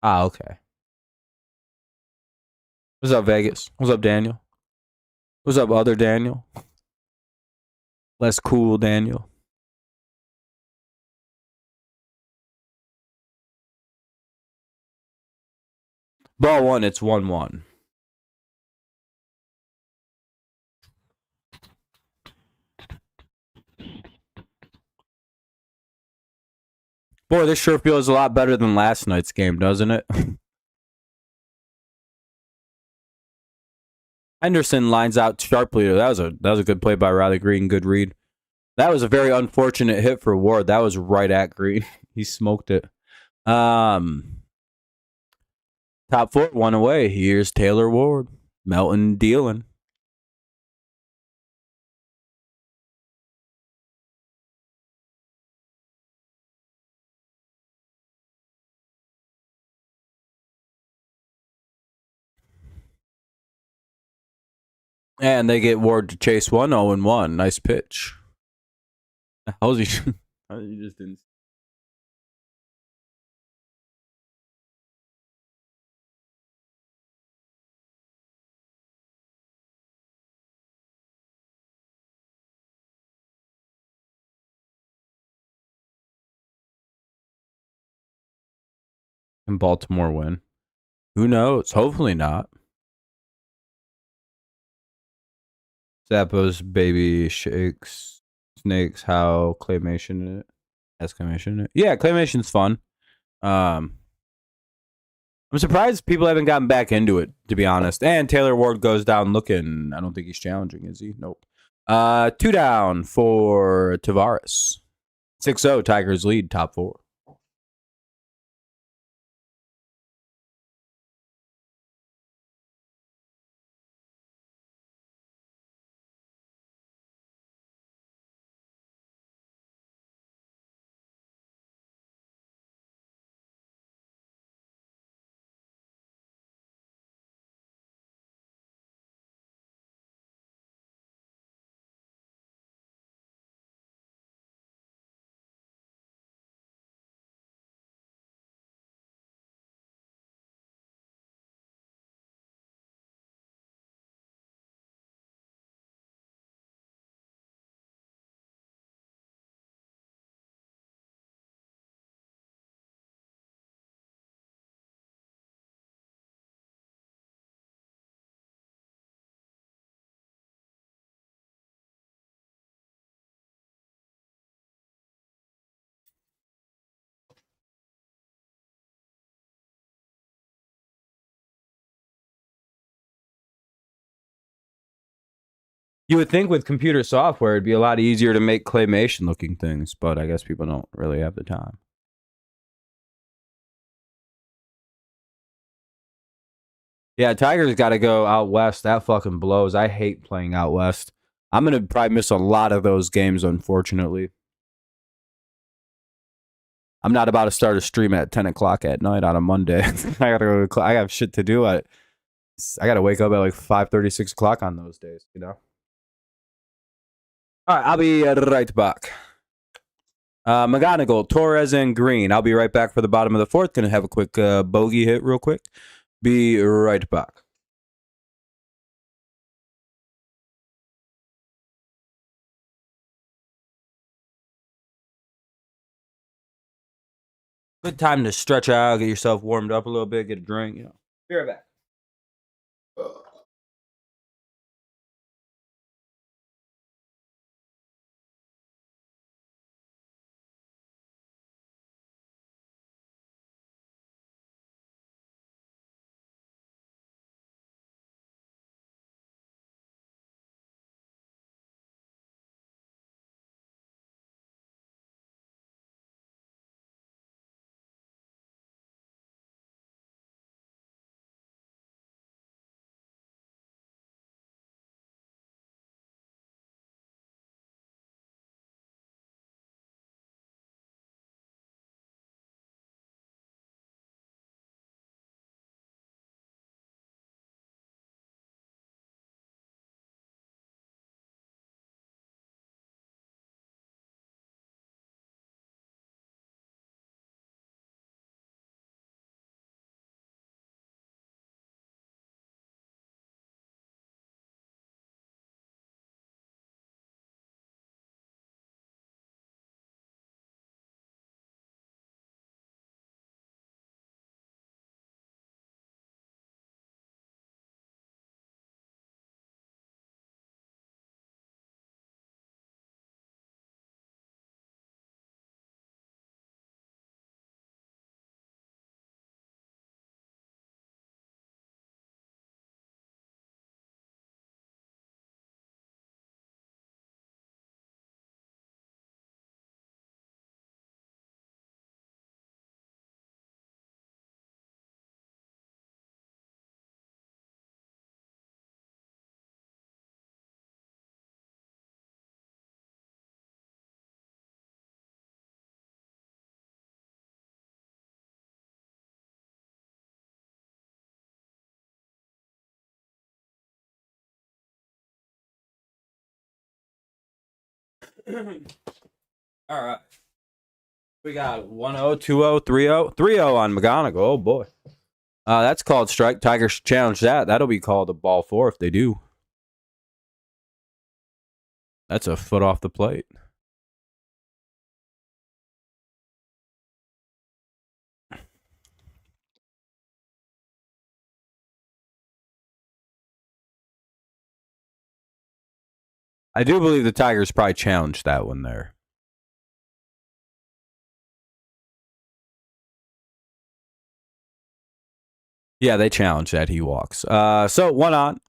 Ah, okay. What's up, Vegas? What's up, Daniel? What's up, other Daniel? Less cool Daniel. Ball one, it's 1-1. Boy, this sure feels a lot better than last night's game, doesn't it? Henderson lines out sharply. That was a good play by Riley Green. Good read. That was a very unfortunate hit for Ward. That was right at Green. He smoked it. Top 4, 1 away. Here's Taylor Ward. Melton dealing. And they get Ward to chase 1, 0-1. Nice pitch. How's he? You just didn't. Can Baltimore win? Who knows? Hopefully not. Zappos, baby shakes, snakes, how claymation in it? Exclamation in it. Yeah, claymation's fun. I'm surprised people haven't gotten back into it, to be honest. And Taylor Ward goes down looking. I don't think he's challenging, is he? Nope. 2 down for Tavares. 6-0, Tigers lead, top 4. You would think with computer software it'd be a lot easier to make claymation looking things, but I guess people don't really have the time. Yeah, Tigers got to go out west. That fucking blows. I hate playing out west. I'm going to probably miss a lot of those games, unfortunately. I'm not about to start a stream at 10 o'clock at night on a Monday. I have shit to do. I got to wake up at like 5:30, 6 o'clock on those days, you know? All right, I'll be right back. McGonigal, Torres, and Green. I'll be right back for the bottom of the fourth. Gonna have a quick bogey hit real quick. Be right back. Good time to stretch out, get yourself warmed up a little bit, get a drink, you know. Be right back. All right. We got 1-0, 2-0, 3-0. 3-0 on McGonigal. Oh, boy. That's called strike. Tigers should challenge that. That'll be called a ball four if they do. That's a foot off the plate. I do believe the Tigers probably challenged that one there. Yeah, they challenged that. He walks. So one on.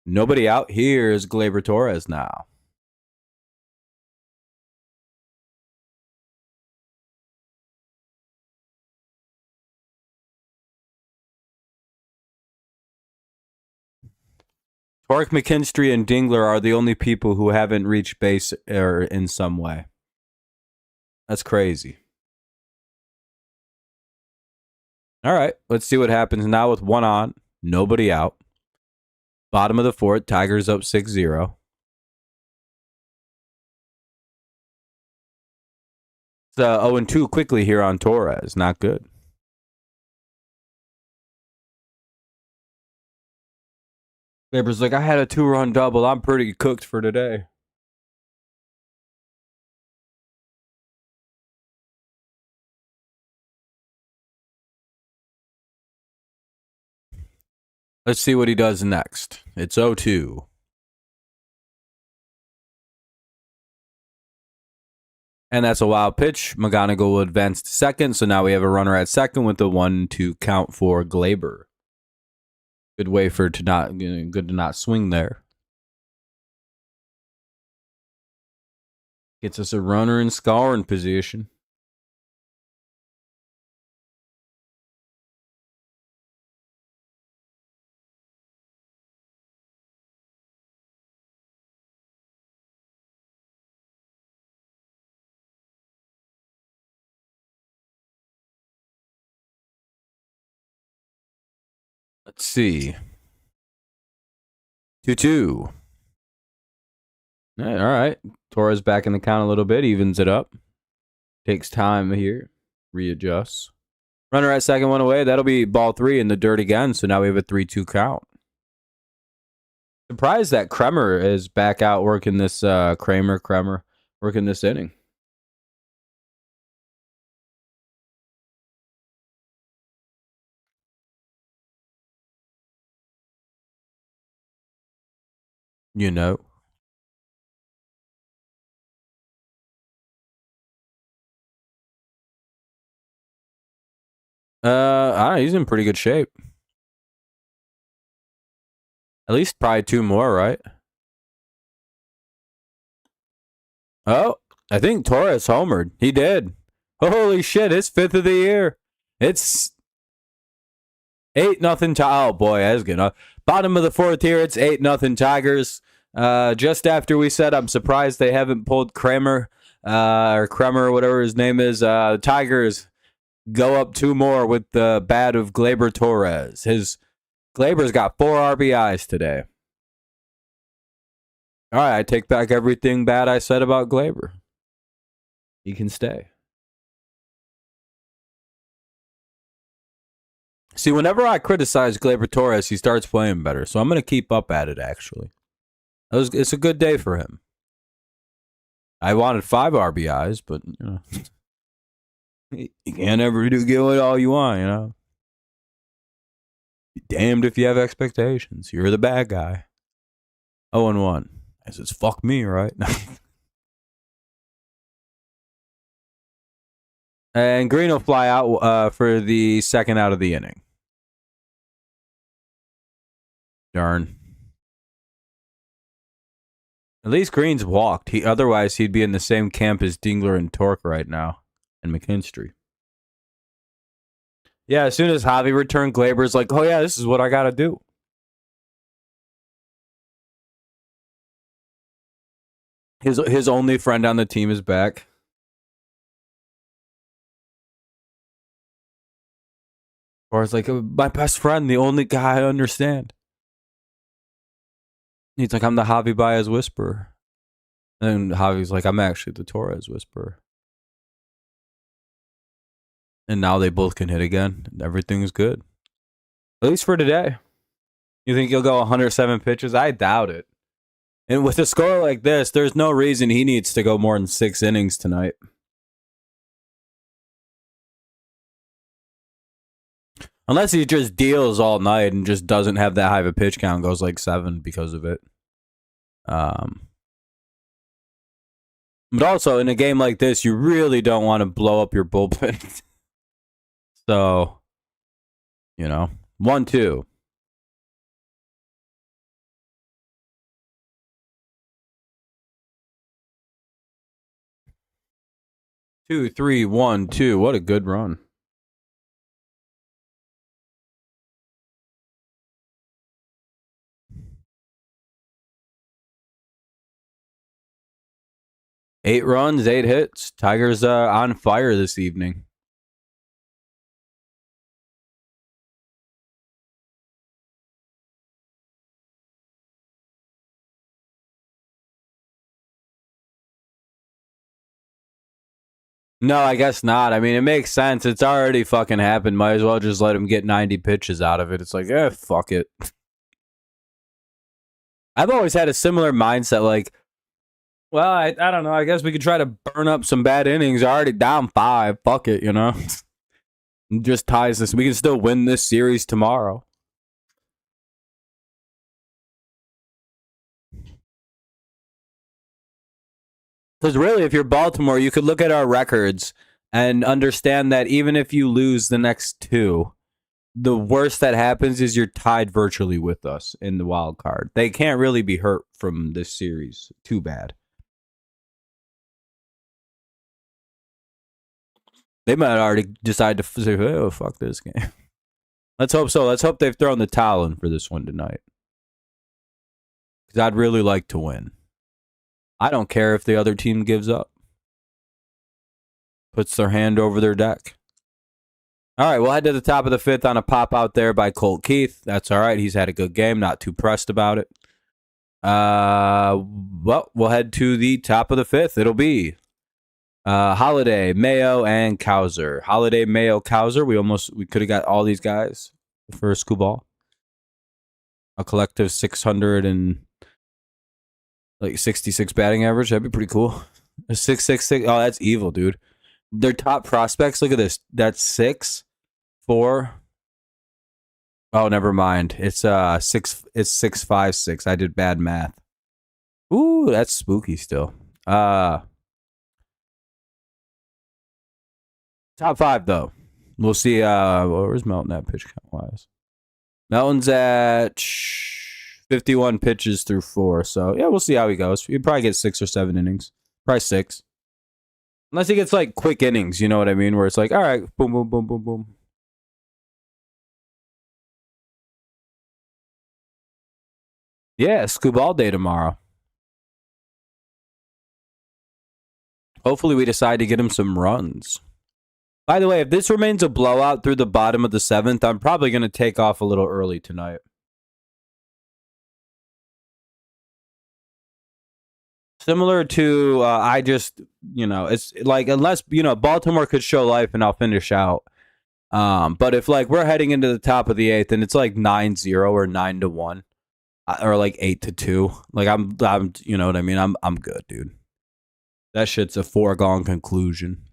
Nobody out. Here's Gleyber Torres now. Torque, McKinstry, and Dingler are the only people who haven't reached base in some way. That's crazy. All right, let's see what happens now with one on, nobody out. Bottom of the fourth, Tigers up 6-0. It's 0-2 quickly here on Torres. Not good. Gleyber's like, I had a 2-run double. I'm pretty cooked for today. Let's see what he does next. It's 0-2. And that's a wild pitch. McGonigal will advance to second. So now we have a runner at second with the 1-2 count for Gleyber. Good way for good to not swing there. Gets us a runner in scoring position. Let's see. 2-2. All right. Torres back in the count a little bit, evens it up. Takes time here. Readjusts. Runner at second, one away. That'll be ball 3 in the dirt again. So now we have a 3-2 count. Surprised that Kremer is back out working this Kramer working this inning. You know. I don't know, he's in pretty good shape. At least probably 2 more, right? Oh, I think Torres homered. He did. Holy shit, his 5th of the year. It's 8-0 to oh boy, that's good. Bottom of the 4th here, it's 8-0 Tigers. Just after we said I'm surprised they haven't pulled Kramer or Kremer, whatever his name is. Tigers go up 2 more with the bat of Gleyber Torres. Gleyber's got 4 RBIs today. All right, I take back everything bad I said about Gleyber. He can stay. See, whenever I criticize Gleyber Torres, he starts playing better. So I'm going to keep up at it, actually. It's a good day for him. I wanted 5 RBIs, but, you know, you can't ever get it all you want, you know. Be damned if you have expectations. You're the bad guy. 0-1. I says, fuck me, right? And Green will fly out for the second out of the inning. Darn. At least Green's walked. Otherwise, he'd be in the same camp as Dingler and Torque right now. And McKinstry. Yeah, as soon as Javi returned, Gleyber's like, oh yeah, this is what I got to do. His only friend on the team is back. Or it's like, my best friend, the only guy I understand. He's like, I'm the Javi Baez whisperer. And Javi's like, I'm actually the Torres whisperer. And now they both can hit again. Everything's good. At least for today. You think he'll go 107 pitches? I doubt it. And with a score like this, there's no reason he needs to go more than 6 innings tonight. Unless he just deals all night and just doesn't have that high of a pitch count, goes like 7 because of it. But also, in a game like this, you really don't want to blow up your bullpen. So, you know, 1-2. Two, 3, 1, 2. What a good run. Eight runs, 8 hits. Tigers on fire this evening. No, I guess not. I mean, it makes sense. It's already fucking happened. Might as well just let him get 90 pitches out of it. It's like, fuck it. I've always had a similar mindset. Like, well, I don't know. I guess we could try to burn up some bad innings. Already down 5. Fuck it, you know? Just ties this. We can still win this series tomorrow. Because really, if you're Baltimore, you could look at our records and understand that even if you lose the next 2, the worst that happens is you're tied virtually with us in the wild card. They can't really be hurt from this series too bad. They might already decide to say, oh, fuck this game. Let's hope so. Let's hope they've thrown the towel in for this one tonight. Because I'd really like to win. I don't care if the other team gives up. Puts their hand over their deck. All right, we'll head to the top of the fifth on a pop out there by Colt Keith. That's all right. He's had a good game. Not too pressed about it. Well, we'll head to the top of the fifth. It'll be Holiday, Mayo, and Cowser. Holiday, Mayo, Cowser. We could have got all these guys for a Skubal. A collective 666 batting average. That'd be pretty cool. A 666. Oh, that's evil, dude. Their top prospects. Look at this. That's 6, 4. Oh, never mind. It's 6. It's 656. I did bad math. Ooh, that's spooky still. Top 5 though. We'll see. Where's Melton at pitch count wise? Melton's at 51 pitches through 4. So yeah, we'll see how he goes. He'll probably get 6 or 7 innings. Probably 6. Unless he gets like quick innings, you know what I mean? Where it's like, all right, boom, boom, boom, boom, boom. Yeah, Skubal day tomorrow. Hopefully we decide to get him some runs. By the way, if this remains a blowout through the bottom of the 7th, I'm probably going to take off a little early tonight. Similar to, it's like, unless, Baltimore could show life and I'll finish out. But if like we're heading into the top of the 8th and it's like 9-0 or 9-1 or like 8-2, like I'm, you know what I mean? I'm good, dude. That shit's a foregone conclusion.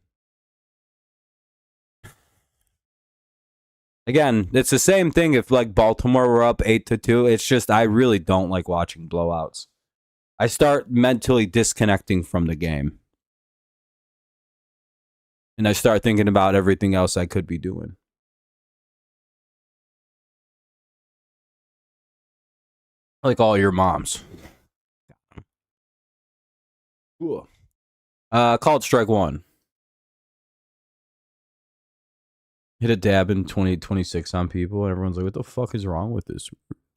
Again, it's the same thing if like Baltimore were up 8-2. It's just I really don't like watching blowouts. I start mentally disconnecting from the game. And I start thinking about everything else I could be doing. Like all your moms. Cool. Called strike 1. Hit a dab in 2026 on people, and everyone's like, what the fuck is wrong with this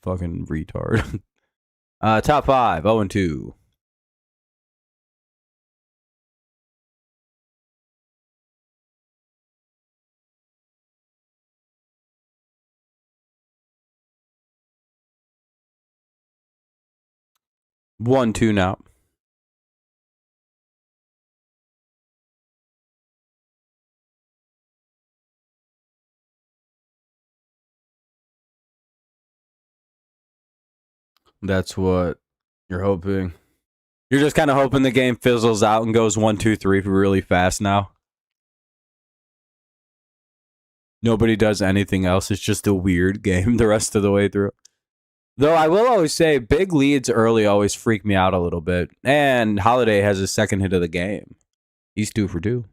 fucking retard? Top 5, 0-2. One, 2 now. That's what you're hoping. You're just kind of hoping the game fizzles out and goes 1, 2, 3 really fast now. Nobody does anything else. It's just a weird game the rest of the way through. Though I will always say big leads early always freak me out a little bit. And Holiday has his second hit of the game. He's 2 for 2.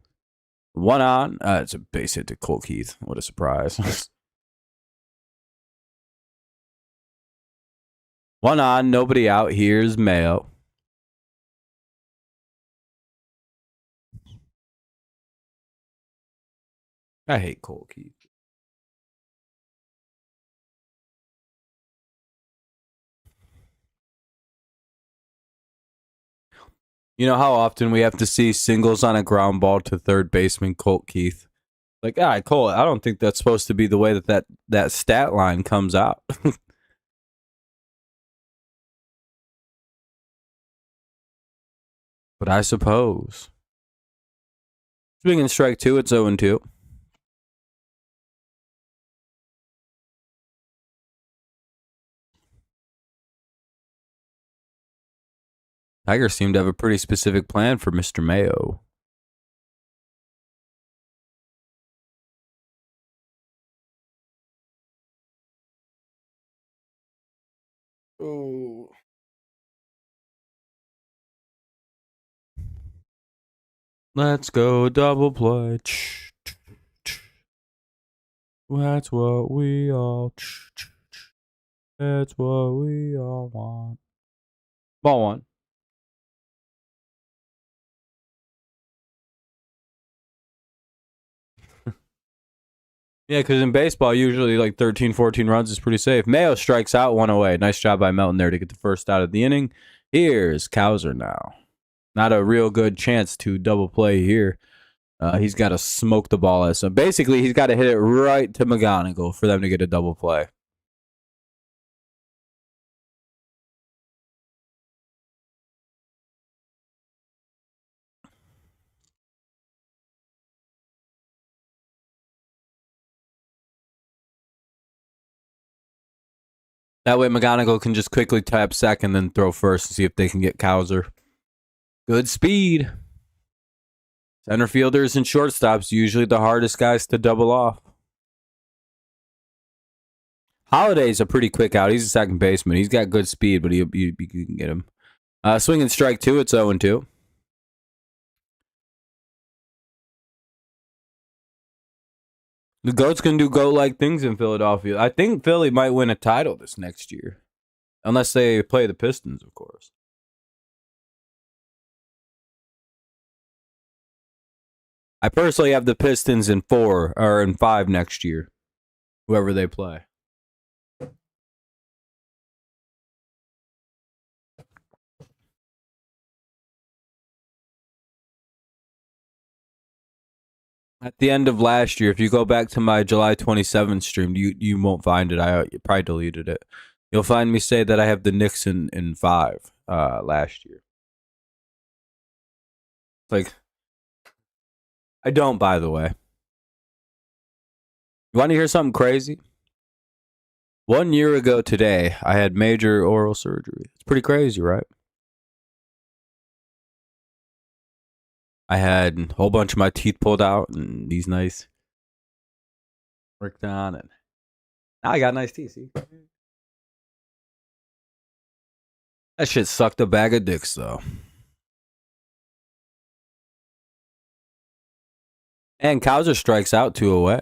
1 on. It's a base hit to Colt Keith. What a surprise. 1 on. Nobody out. Here's Mayo. I hate Colt Keith. You know how often we have to see singles on a ground ball to third baseman Colt Keith? Like, all right, Colt, I don't think that's supposed to be the way that stat line comes out. But I suppose. Swinging strike 2, it's 0-2. Tigers seem to have a pretty specific plan for Mr. Mayo. Oh. Let's go double play. That's what we all. That's what we all want. Ball 1. Yeah, because in baseball, usually like 13, 14 runs is pretty safe. Mayo strikes out one away. Nice job by Melton there to get the first out of the inning. Here's Cowser now. Not a real good chance to double play here. He's got to smoke the ball. So basically, he's got to hit it right to McGonigal for them to get a double play. That way, McGonigal can just quickly tap second, then throw first to see if they can get Cowser. Good speed. Center fielders and shortstops, usually the hardest guys to double off. Holiday's a pretty quick out. He's a second baseman. He's got good speed, but you can get him. Swing and strike two. It's 0-2. The Goats can do goat-like things in Philadelphia. I think Philly might win a title this next year. Unless they play the Pistons, of course. I personally have the Pistons in 4 or in 5 next year. Whoever they play. At the end of last year, if you go back to my July 27th stream, you won't find it. I probably deleted it. You'll find me say that I have the Knicks in 5 last year. Like, I don't, by the way. You want to hear something crazy? 1 year ago today, I had major oral surgery. It's pretty crazy, right? I had a whole bunch of my teeth pulled out and these nice worked on, and now I got nice teeth. See, that shit sucked a bag of dicks though. And Cowser strikes out 2 away.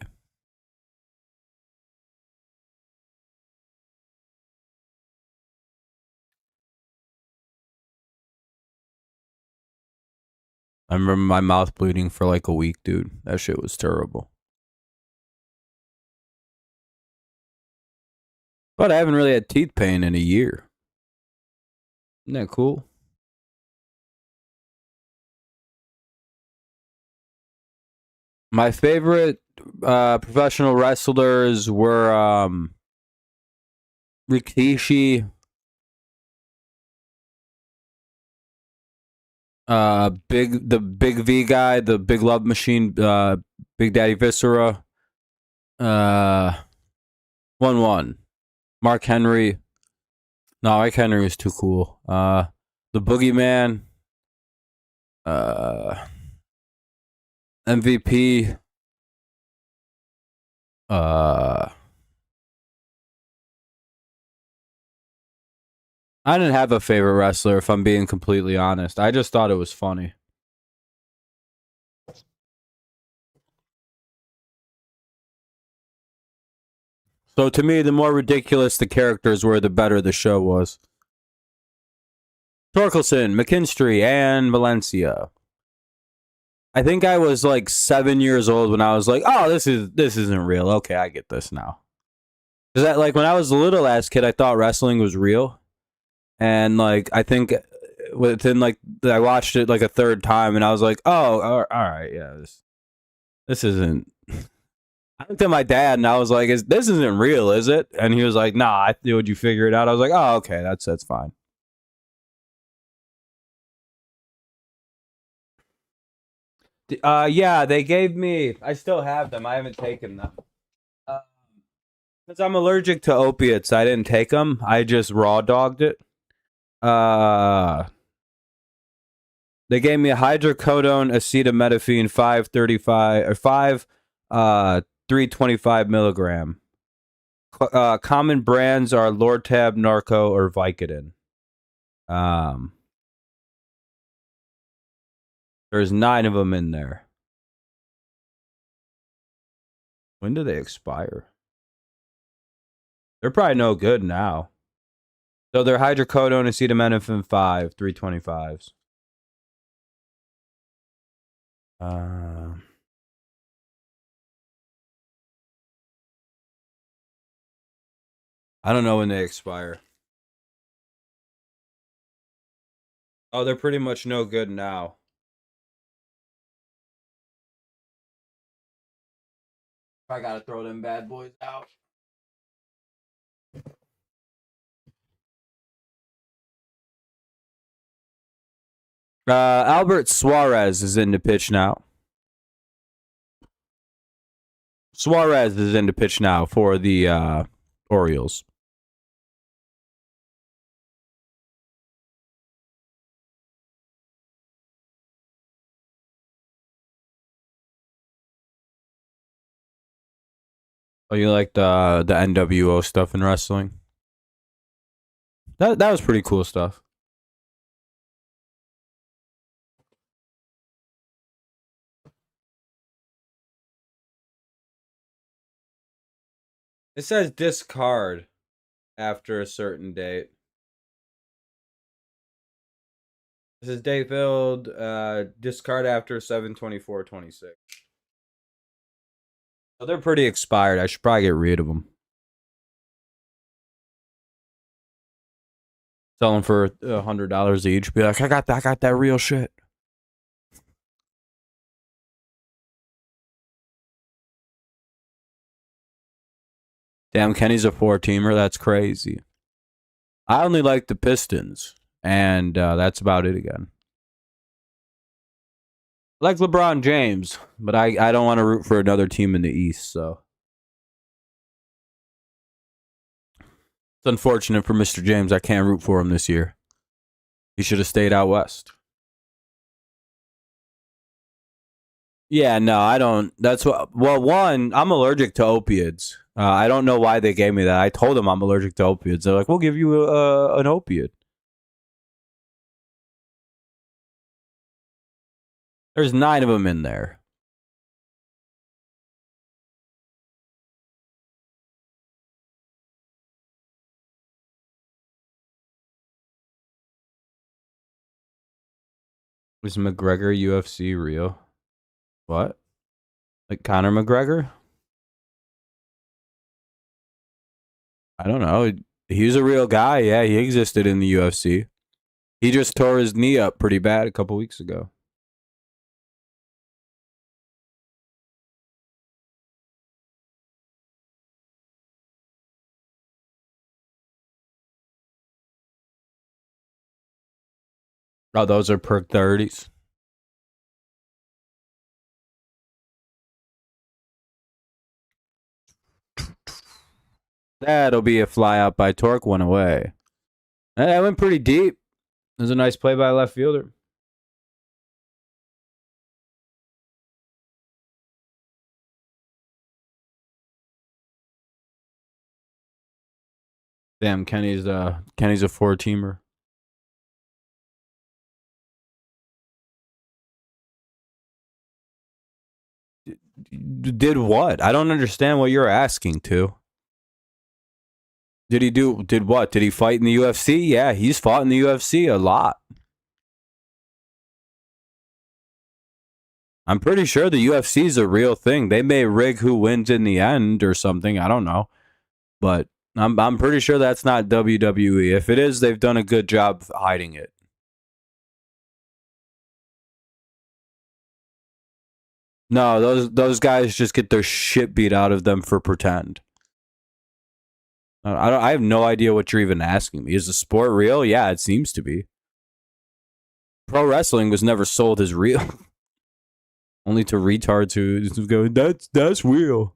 I remember my mouth bleeding for like a week, dude. That shit was terrible. But I haven't really had teeth pain in a year. Isn't that cool? My favorite professional wrestlers were Rikishi, the big V guy, the big love machine, Big Daddy Viscera, 1-1. Mark Henry. No, Mark Henry was too cool. The Boogeyman, MVP, I didn't have a favorite wrestler, if I'm being completely honest. I just thought it was funny. So to me, the more ridiculous the characters were, the better the show was. Torkelson, McKinstry, and Valencia. I think I was like 7 years old when I was like, "Oh, this isn't real." Okay, I get this now. Is that like when I was a little ass kid, I thought wrestling was real, and like I think within like I watched it like a third time, and I was like, "Oh, all right, yeah, this isn't." I looked at my dad and I was like, "This isn't real, is it?" And he was like, "Nah, would you figure it out?" I was like, "Oh, okay, that's fine." Yeah, they gave me. I still have them. I haven't taken them. Because I'm allergic to opiates, I didn't take them. I just raw dogged it. Uh, they gave me a hydrocodone, acetaminophen, 535 or 325 milligram. Common brands are Lortab, Narco, or Vicodin. There's 9 of them in there. When do they expire? They're probably no good now. So they're hydrocodone, acetaminophen 5, 325s. I don't know when they expire. Oh, they're pretty much no good now. I gotta throw them bad boys out. Albert Suarez is in the pitch now. Suarez is in the pitch now for the Orioles. Oh, you like the NWO stuff in wrestling? That was pretty cool stuff. It says discard after a certain date. This is date filled. Discard after 7/24/26. So they're pretty expired. I should probably get rid of them. Sell them for $100 each. Be like, I got that real shit. Damn, Kenny's a 4-teamer. That's crazy. I only like the Pistons, and that's about it again. I like LeBron James, but I don't want to root for another team in the East, so. It's unfortunate for Mr. James. I can't root for him this year. He should have stayed out west. Yeah, no, I don't. That's what. Well, one, I'm allergic to opiates. I don't know why they gave me that. I told them I'm allergic to opiates. They're like, we'll give you an opiate. There's 9 of them in there. Is McGregor UFC real? What? Like Conor McGregor? I don't know. He's a real guy. Yeah, he existed in the UFC. He just tore his knee up pretty bad a couple weeks ago. Oh, those are perk 30s. That'll be a fly out by Torque, one away. That went pretty deep. It was a nice play by a left fielder. Damn, Kenny's a 4-teamer. Did what? I don't understand what you're asking to. Did what? Did he fight in the UFC? Yeah, he's fought in the UFC a lot. I'm pretty sure the UFC is a real thing. They may rig who wins in the end or something. I don't know. But I'm pretty sure that's not WWE. If it is, they've done a good job hiding it. No, those guys just get their shit beat out of them for pretend. I have no idea what you're even asking me. Is the sport real? Yeah, it seems to be. Pro wrestling was never sold as real. Only to retards who go, that's real.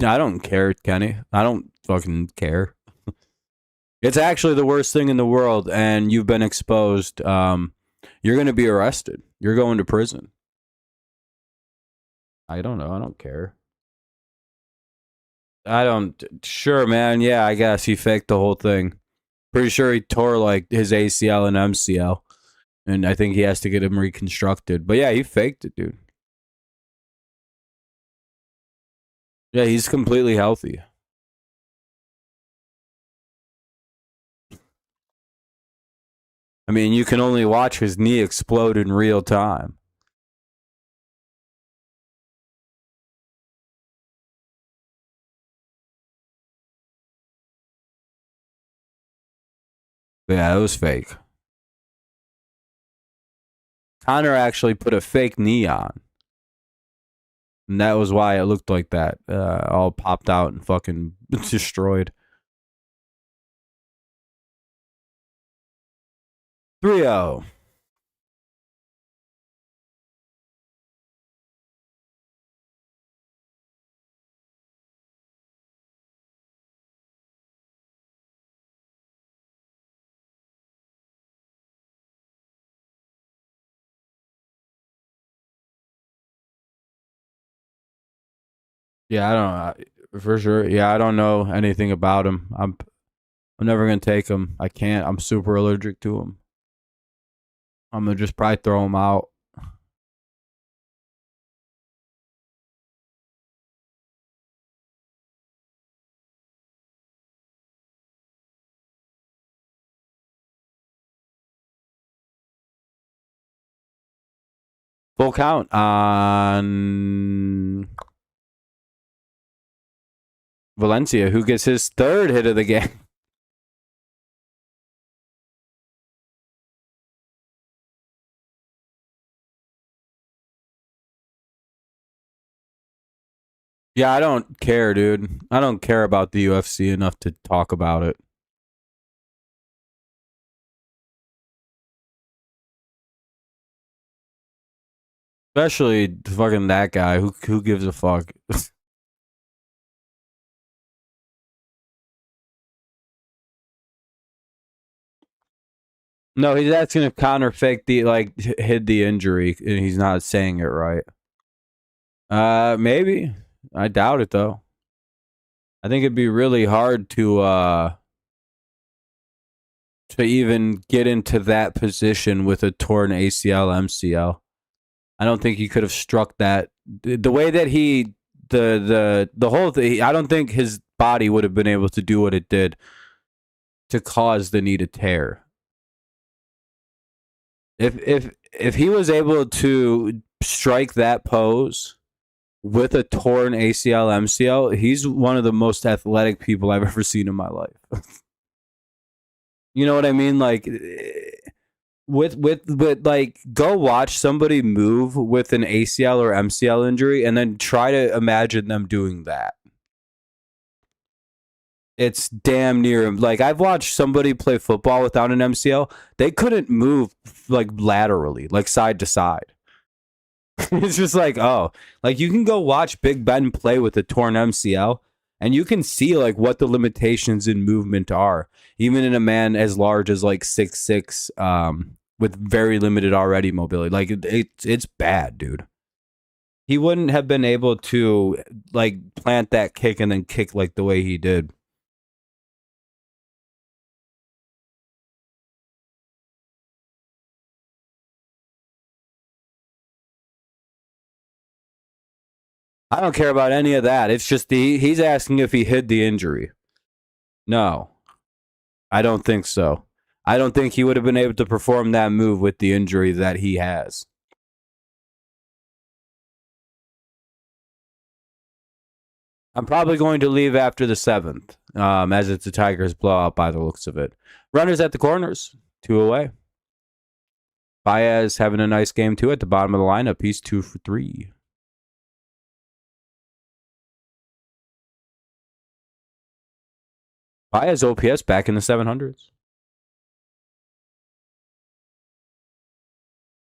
I don't care, Kenny. I don't fucking care. It's actually the worst thing in the world, and you've been exposed. You're going to be arrested. You're going to prison. I don't know. I don't care. I don't. Sure, man. Yeah, I guess he faked the whole thing. Pretty sure he tore like his ACL and MCL, and I think he has to get him reconstructed. But yeah, he faked it, dude. Yeah, he's completely healthy. I mean, you can only watch his knee explode in real time. Yeah, it was fake. Connor actually put a fake knee on. And that was why it looked like that. All popped out and fucking destroyed. 3-0. Yeah, I don't for sure. Yeah, I don't know anything about him. I'm never gonna take him. I can't. I'm super allergic to him. I'm gonna just probably throw him out. Full count on Valencia, who gets his third hit of the game. Yeah, I don't care, dude. I don't care about the UFC enough to talk about it. Especially fucking that guy. Who gives a fuck? No, he's asking if Connor faked the hid the injury, and he's not saying it right. Maybe. I doubt it though. I think it'd be really hard to even get into that position with a torn ACL MCL. I don't think he could have struck that the way that he the whole thing. I don't think his body would have been able to do what it did to cause the knee to tear. If he was able to strike that pose with a torn ACL MCL, he's one of the most athletic people I've ever seen in my life. You know what I mean? Like with like go watch somebody move with an ACL or MCL injury and then try to imagine them doing that. It's damn near like I've watched somebody play football without an MCL. They couldn't move like laterally, like side to side. It's just like, oh, like you can go watch Big Ben play with a torn MCL and you can see like what the limitations in movement are, even in a man as large as like 6'6", with very limited already mobility. Like it's bad, dude. He wouldn't have been able to like plant that kick and then kick like the way he did. I don't care about any of that. It's just he's asking if he hid the injury. No, I don't think so. I don't think he would have been able to perform that move with the injury that he has. I'm probably going to leave after the seventh, as it's a Tigers blowout by the looks of it. Runners at the corners, 2 away. Baez having a nice game too at the bottom of the lineup. He's 2 for 3. Baez OPS back in the 700s.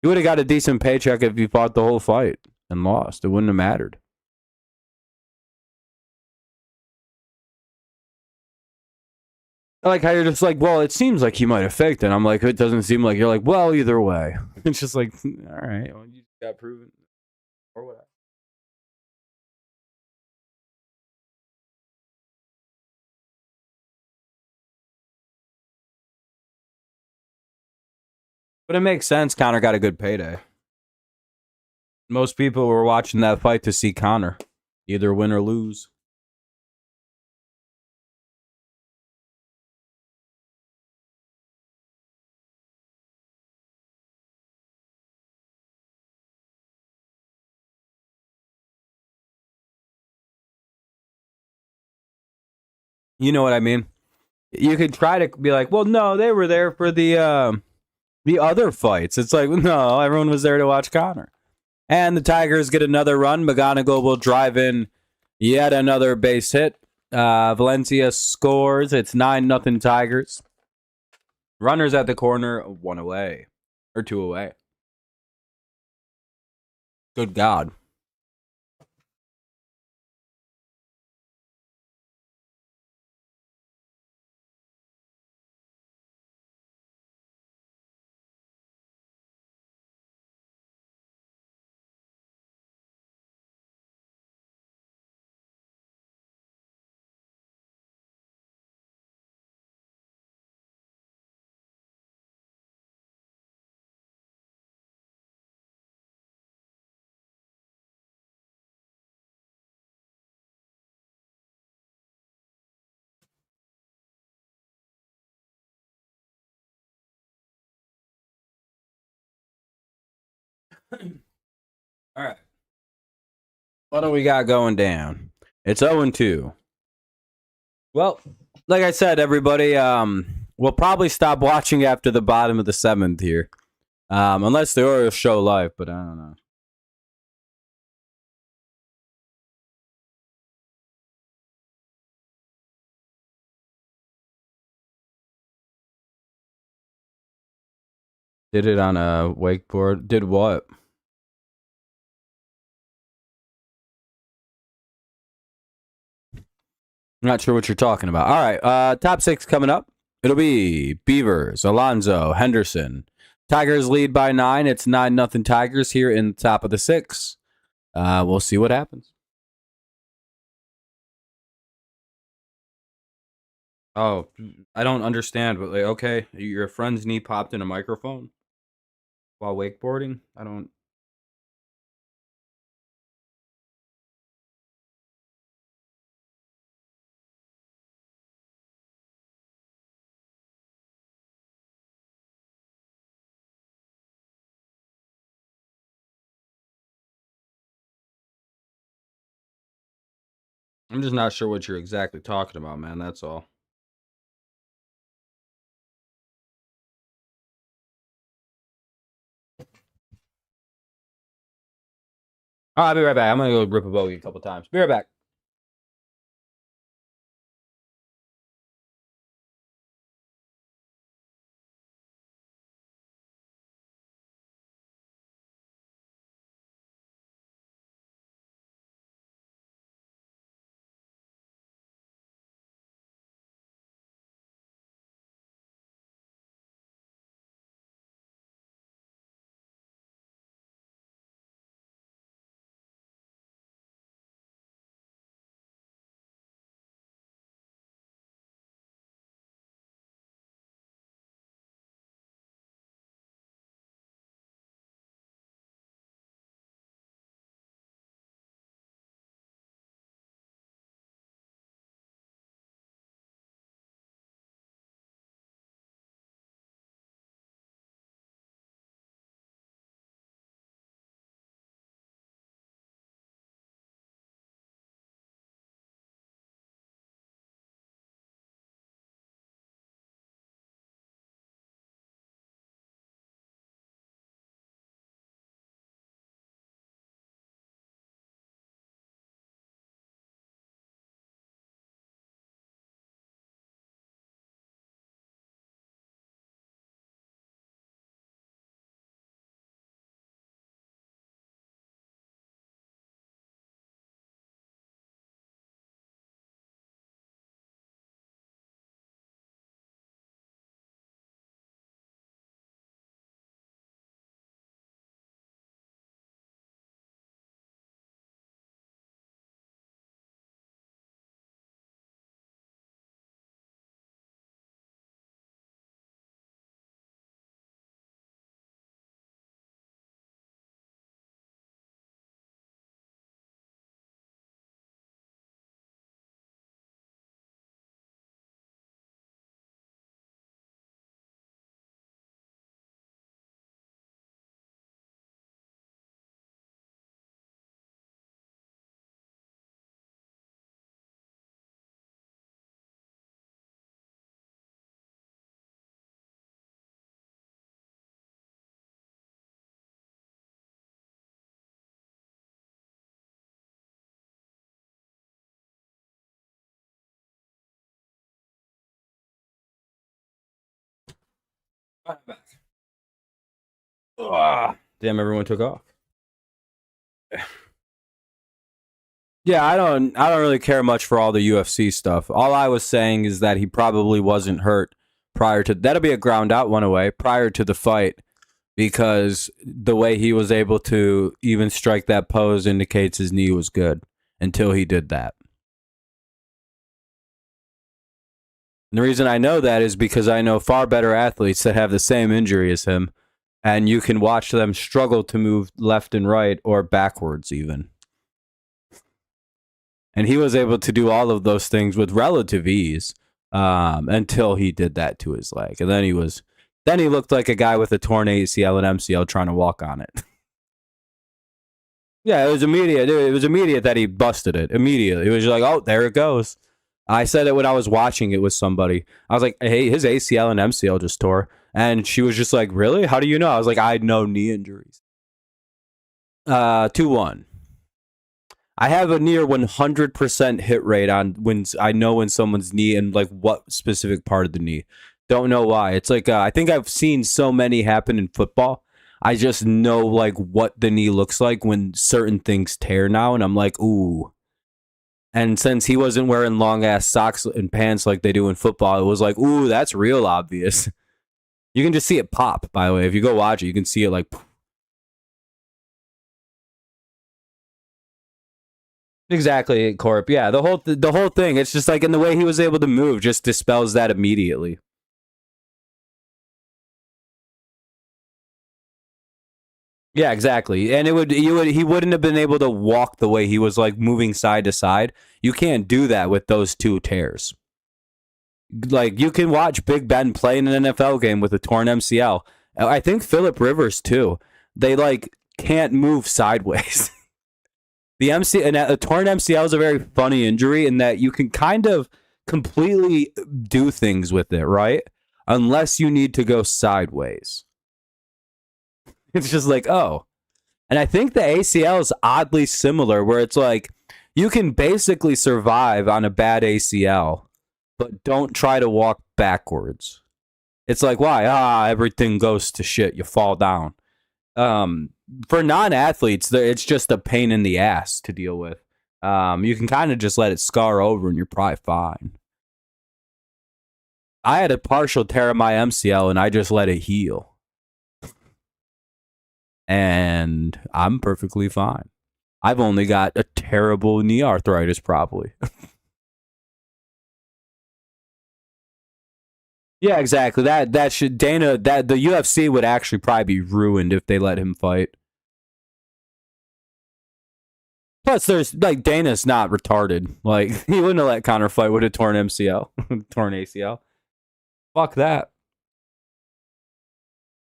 He would have got a decent paycheck if he fought the whole fight and lost. It wouldn't have mattered. I like how you're just like, well, it seems like he might have faked it. I'm like, it doesn't seem like you're like, well, either way. It's just like, all right, well, you got proven or whatever. But it makes sense. Connor got a good payday. Most people were watching that fight to see Connor. Either win or lose. You know what I mean? You could try to be like, well, no, they were there for the other fights. It's like, no, everyone was there to watch Connor. And the Tigers get another run. McGonigal will drive in yet another base hit. Valencia scores. It's 9-0 Tigers. Runners at the corner, 1 away. Or 2 away. Good God. All right. What do we got going down? It's 0-2. Well, like I said, everybody, we'll probably stop watching after the bottom of the 7th here. Unless the Orioles show live, but I don't know. Did it on a wakeboard. Did what? I'm not sure what you're talking about. All right, top 6 coming up. It'll be Beavers, Alonso, Henderson. Tigers lead by 9. It's 9-0 Tigers here in the top of the 6. We'll see what happens. Oh, I don't understand. But like, okay, your friend's knee popped in a microphone while wakeboarding. I don't. I'm just not sure what you're exactly talking about, man. That's all. I'll be right back. I'm gonna go rip a bogey a couple times. Be right back. Damn, everyone took off. Yeah, I don't really care much for all the UFC stuff. All I was saying is that he probably wasn't hurt prior to that'll be a ground out one away prior to the fight because the way he was able to even strike that pose indicates his knee was good until he did that. And the reason I know that is because I know far better athletes that have the same injury as him, and you can watch them struggle to move left and right or backwards even. And he was able to do all of those things with relative ease until he did that to his leg. And then he looked like a guy with a torn ACL and MCL trying to walk on it. Yeah, it was immediate. It was immediate that he busted it. Immediately. It was like, oh, there it goes. I said it when I was watching it with somebody. I was like, hey, his ACL and MCL just tore. And she was just like, really? How do you know? I was like, I had no knee injuries. 2-1. I have a near 100% hit rate on when I know when someone's knee and like what specific part of the knee. Don't know why. It's like I think I've seen so many happen in football. I just know like what the knee looks like when certain things tear now, and I'm like, ooh. And since he wasn't wearing long ass socks and pants like they do in football, it was like, ooh, that's real obvious. You can just see it pop. By the way, if you go watch it, you can see it like. Exactly, Corp. Yeah, the whole thing. It's just like in the way he was able to move just dispels that immediately. Yeah, exactly. And he wouldn't have been able to walk the way he was like moving side to side. You can't do that with those two tears. Like you can watch Big Ben play in an NFL game with a torn MCL. I think Phillip Rivers too. They like can't move sideways. The a torn MCL is a very funny injury in that you can kind of completely do things with it, right? Unless you need to go sideways. It's just like, oh. And I think the ACL is oddly similar where it's like you can basically survive on a bad ACL, but don't try to walk backwards. It's like, why? Everything goes to shit. You fall down. For non-athletes, it's just a pain in the ass to deal with. You can kind of just let it scar over and you're probably fine. I had a partial tear of my MCL and I just let it heal. And I'm perfectly fine. I've only got a terrible knee arthritis probably. Yeah, exactly. That should that the UFC would actually probably be ruined if they let him fight. Plus, there's like Dana's not retarded. Like he wouldn't have let Conor fight with a torn MCL, torn ACL. Fuck that.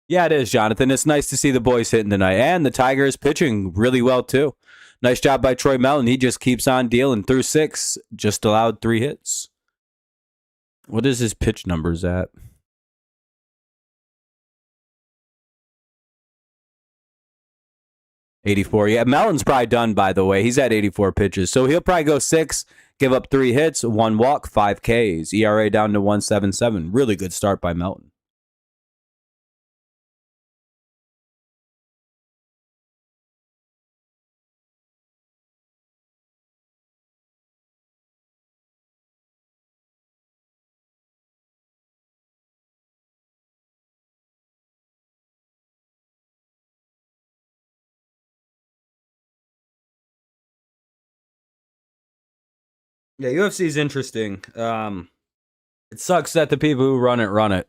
Yeah, it is, Jonathan. It's nice to see the boys hitting tonight, and the Tiger is pitching really well too. Nice job by Troy Melton. He just keeps on dealing through 6. Just allowed 3 hits. What is his pitch numbers at? 84. Yeah, Melton's probably done, by the way. He's at 84 pitches. So he'll probably go 6, give up 3 hits, 1 walk, 5 Ks. ERA down to 1.77. Really good start by Melton. Yeah, UFC is interesting. It sucks that the people who run it.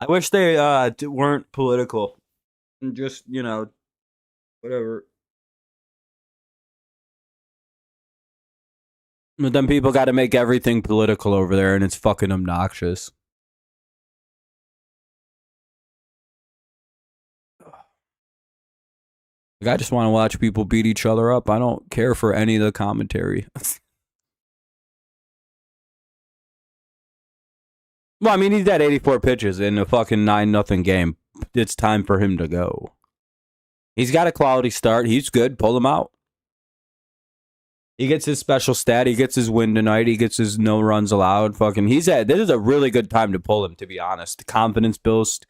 I wish they weren't political. And just, whatever. But then people got to make everything political over there, and it's fucking obnoxious. Like, I just want to watch people beat each other up. I don't care for any of the commentary. Well, I mean, he's at 84 pitches in a fucking 9-0 game. It's time for him to go. He's got a quality start. He's good. Pull him out. He gets his special stat. He gets his win tonight. He gets his no runs allowed. Fucking, this is a really good time to pull him, to be honest. The confidence boost.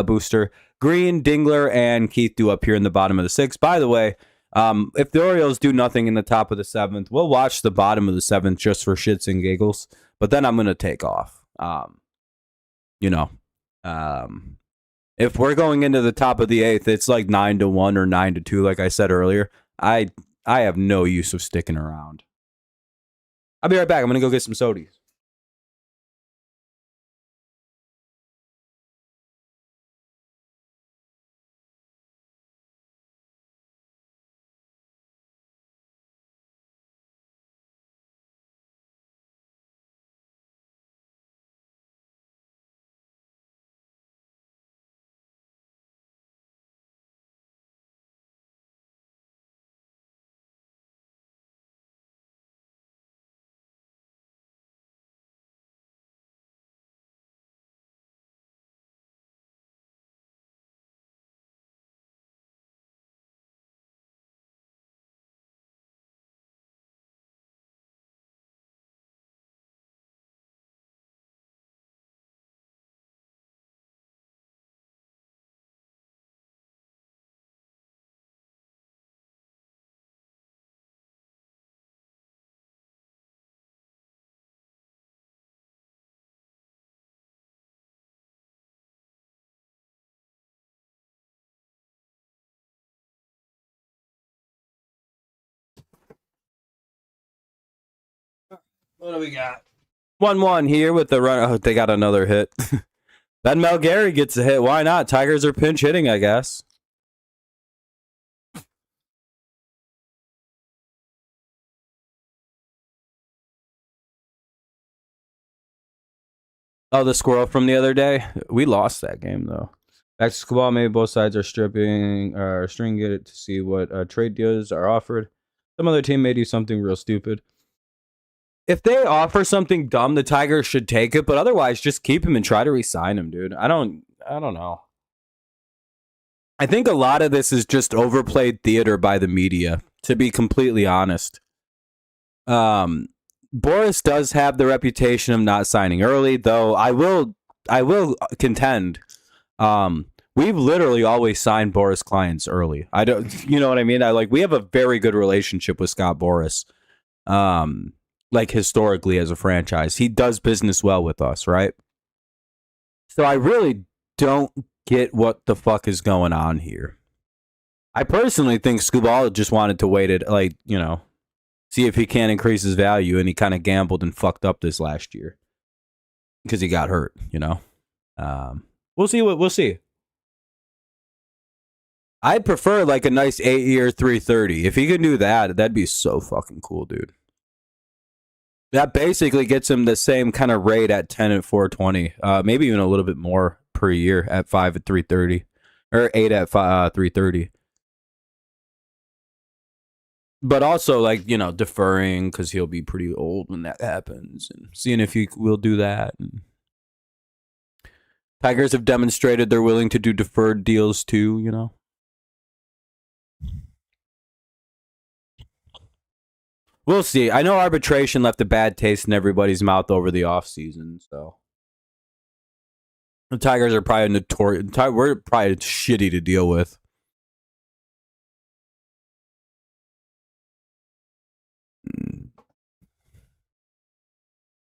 booster. Green, Dingler, and Keith do up here in the bottom of the 6th. By the way, if the Orioles do nothing in the top of the 7th, we'll watch the bottom of the 7th just for shits and giggles. But then I'm going to take off. You know, if we're going into the top of the 8th, it's like 9-1 or 9-2, like I said earlier. I have no use of sticking around. I'll be right back. I'm going to go get some sodies. What do we got? 1-1 here with the run. Oh, they got another hit. Ben Melgary gets a hit. Why not? Tigers are pinch hitting, I guess. Oh, the squirrel from the other day. We lost that game though. Back to school ball. Maybe both sides are stringing it to see what trade deals are offered. Some other team may do something real stupid. If they offer something dumb, the Tigers should take it. But otherwise, just keep him and try to re-sign him, dude. I don't know. I think a lot of this is just overplayed theater by the media. To be completely honest. Boris does have the reputation of not signing early, though I will contend. We've literally always signed Boris clients early. I don't, you know what I mean? We have a very good relationship with Scott Boris. Like historically as a franchise, he does business well with us, right? So I really don't get what the fuck is going on here. I personally think Scubal just wanted to wait it, see if he can increase his value, and he kind of gambled and fucked up this last year because he got hurt. We'll see. We'll see. I'd prefer like a nice 8-year 330. If he could do that, that'd be so fucking cool, dude. That basically gets him the same kind of rate at 10 at 420, maybe even a little bit more per year at 5 at 330 or 8 at 330. But also, deferring because he'll be pretty old when that happens, and seeing if he will do that. And Tigers have demonstrated they're willing to do deferred deals too, We'll see. I know arbitration left a bad taste in everybody's mouth over the offseason, so the Tigers are probably notorious. We're probably shitty to deal with.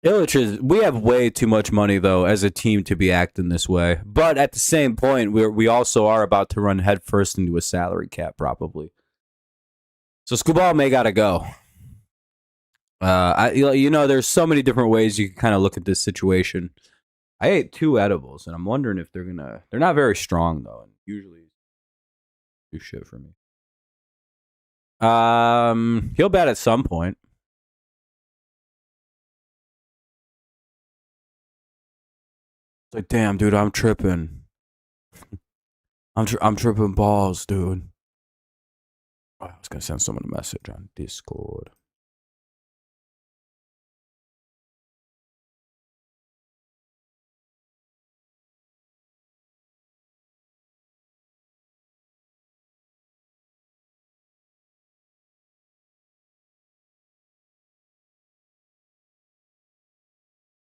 We have way too much money though as a team to be acting this way. But at the same point, we also are about to run headfirst into a salary cap probably. So Scubal may gotta go. There's so many different ways you can kind of look at this situation. I ate 2 edibles, and I'm wondering if they're not very strong though, and usually do shit for me. He'll bat at some point. It's like, damn, dude, I'm tripping. I'm tripping balls, dude. Oh, I was gonna send someone a message on Discord.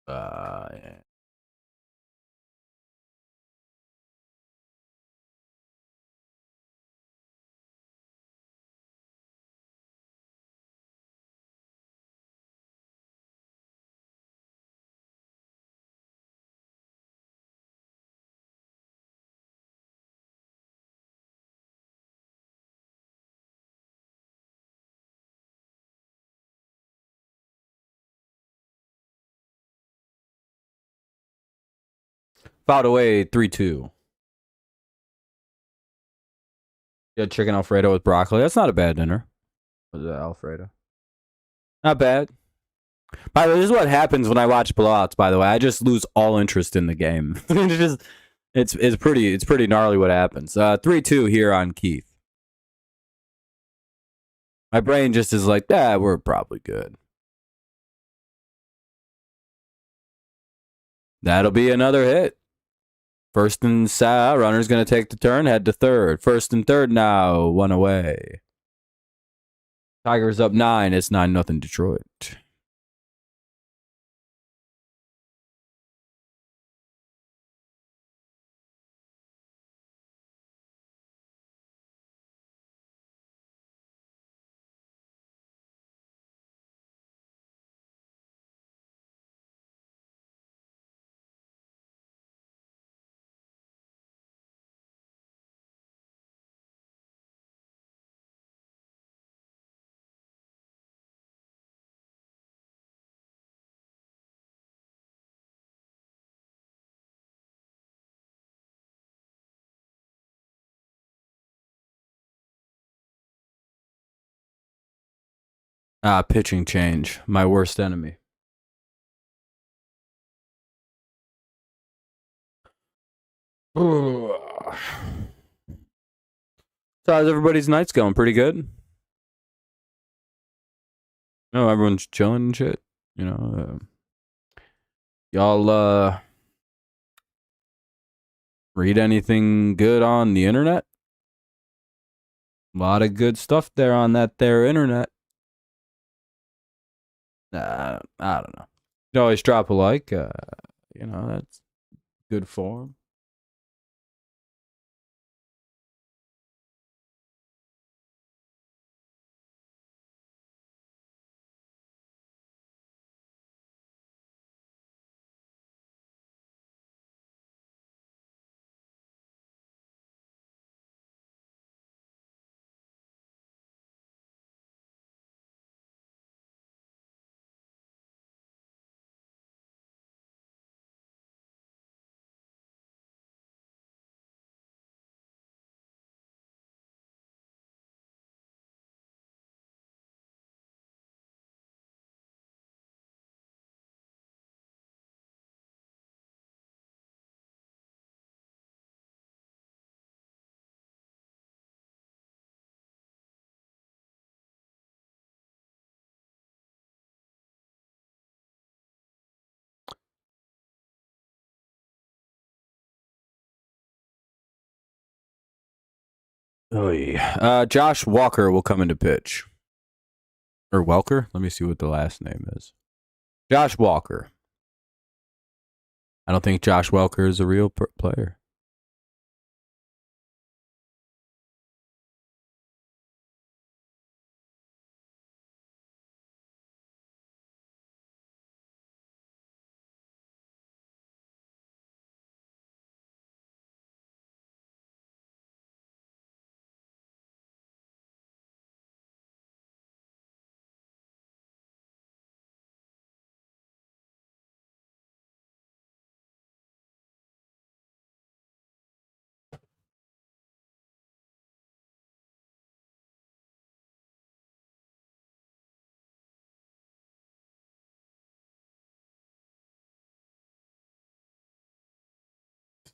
Yeah. Fouled away 3-2. Yeah, chicken Alfredo with broccoli. That's not a bad dinner. Was it Alfredo? Not bad. By the way, this is what happens when I watch blowouts. By the way, I just lose all interest in the game. it's pretty gnarly what happens. 3-2 here on Keith. My brain just is like, we're probably good. That'll be another hit. First and runner's going to take the turn, head to third. First and third now, 1 away. Tigers up 9. It's 9-0 Detroit. Pitching change. My worst enemy. So how's everybody's nights going? Pretty good? No, everyone's chilling and shit. You know, y'all read anything good on the internet? A lot of good stuff there on that there internet. I don't know. You always drop a like. You know, that's good form. Oh yeah. Josh Walker will come into pitch. Or Welker? Let me see what the last name is. Josh Walker. I don't think Josh Welker is a real player.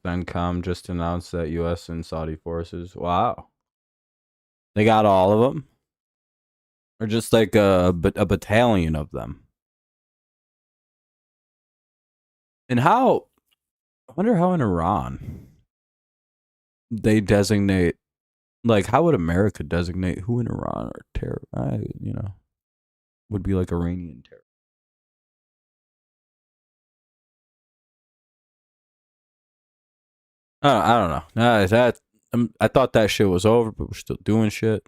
CENTCOM just announced that U.S. and Saudi forces. Wow. They got all of them? Or just like a battalion of them? And how... I wonder how in Iran they designate... Like, how would America designate who in Iran are terror? Would be like Iranian terror. I don't know. I thought that shit was over, but we're still doing shit.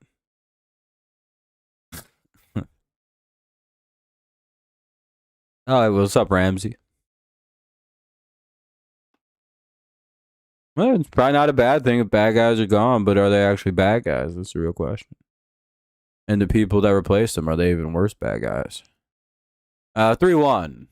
Oh, what's up, Ramsey? Well, it's probably not a bad thing if bad guys are gone, but are they actually bad guys? That's the real question. And the people that replaced them, are they even worse bad guys? 3-1.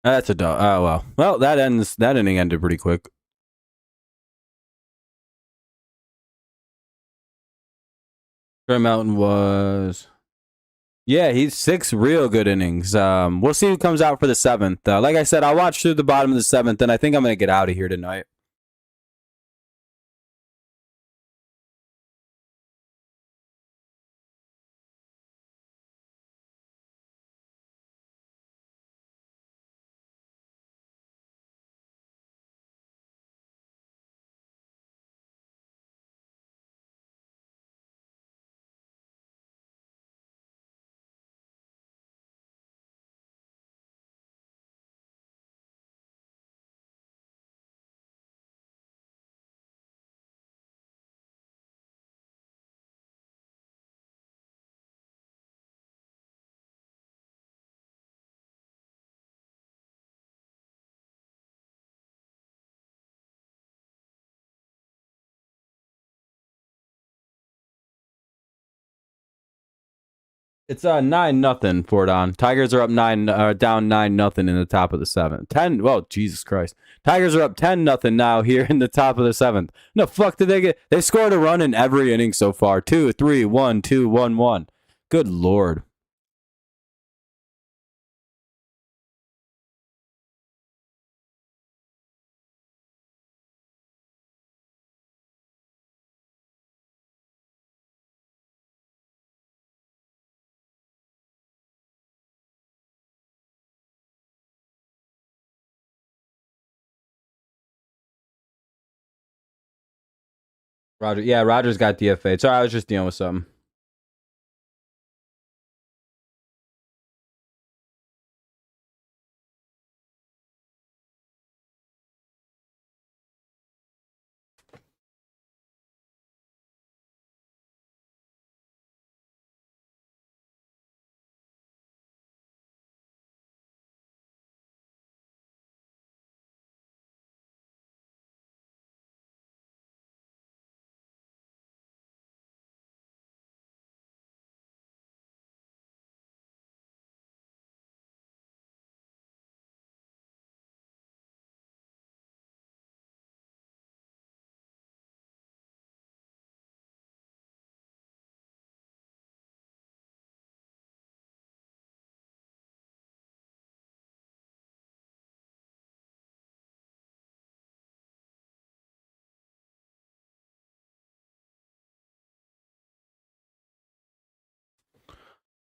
That's a dog. Oh well. Well, that inning ended pretty quick. Trey Mountain was. Yeah, he's 6 real good innings. We'll see who comes out for the 7th. Like I said, I'll watch through the bottom of the 7th, and I think I'm gonna get out of here tonight. It's 9-0 for Don. Tigers are up down 9-0 in the top of the 7th. 10. Well, Jesus Christ. Tigers are up 10-0 now here in the top of the 7th. No fuck did they get? They scored a run in every inning so far. 2, 3, 1, 2, 1, 1. Good lord. Roger. Yeah, Rogers got DFA. Sorry, I was just dealing with something.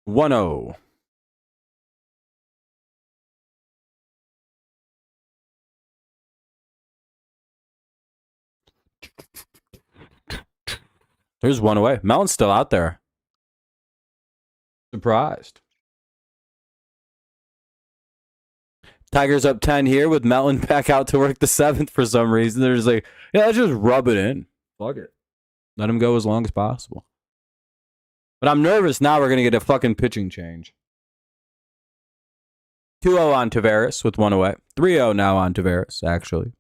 One zero. There's one away. Melton's still out there. Surprised. Tigers up 10 here with Melton back out to work the 7th for some reason. They're just like, yeah, let's just rub it in. Fuck it. Let him go as long as possible. But I'm nervous now we're going to get a fucking pitching change. 2-0 on Tavares with one away. 3-0 now on Tavares, actually.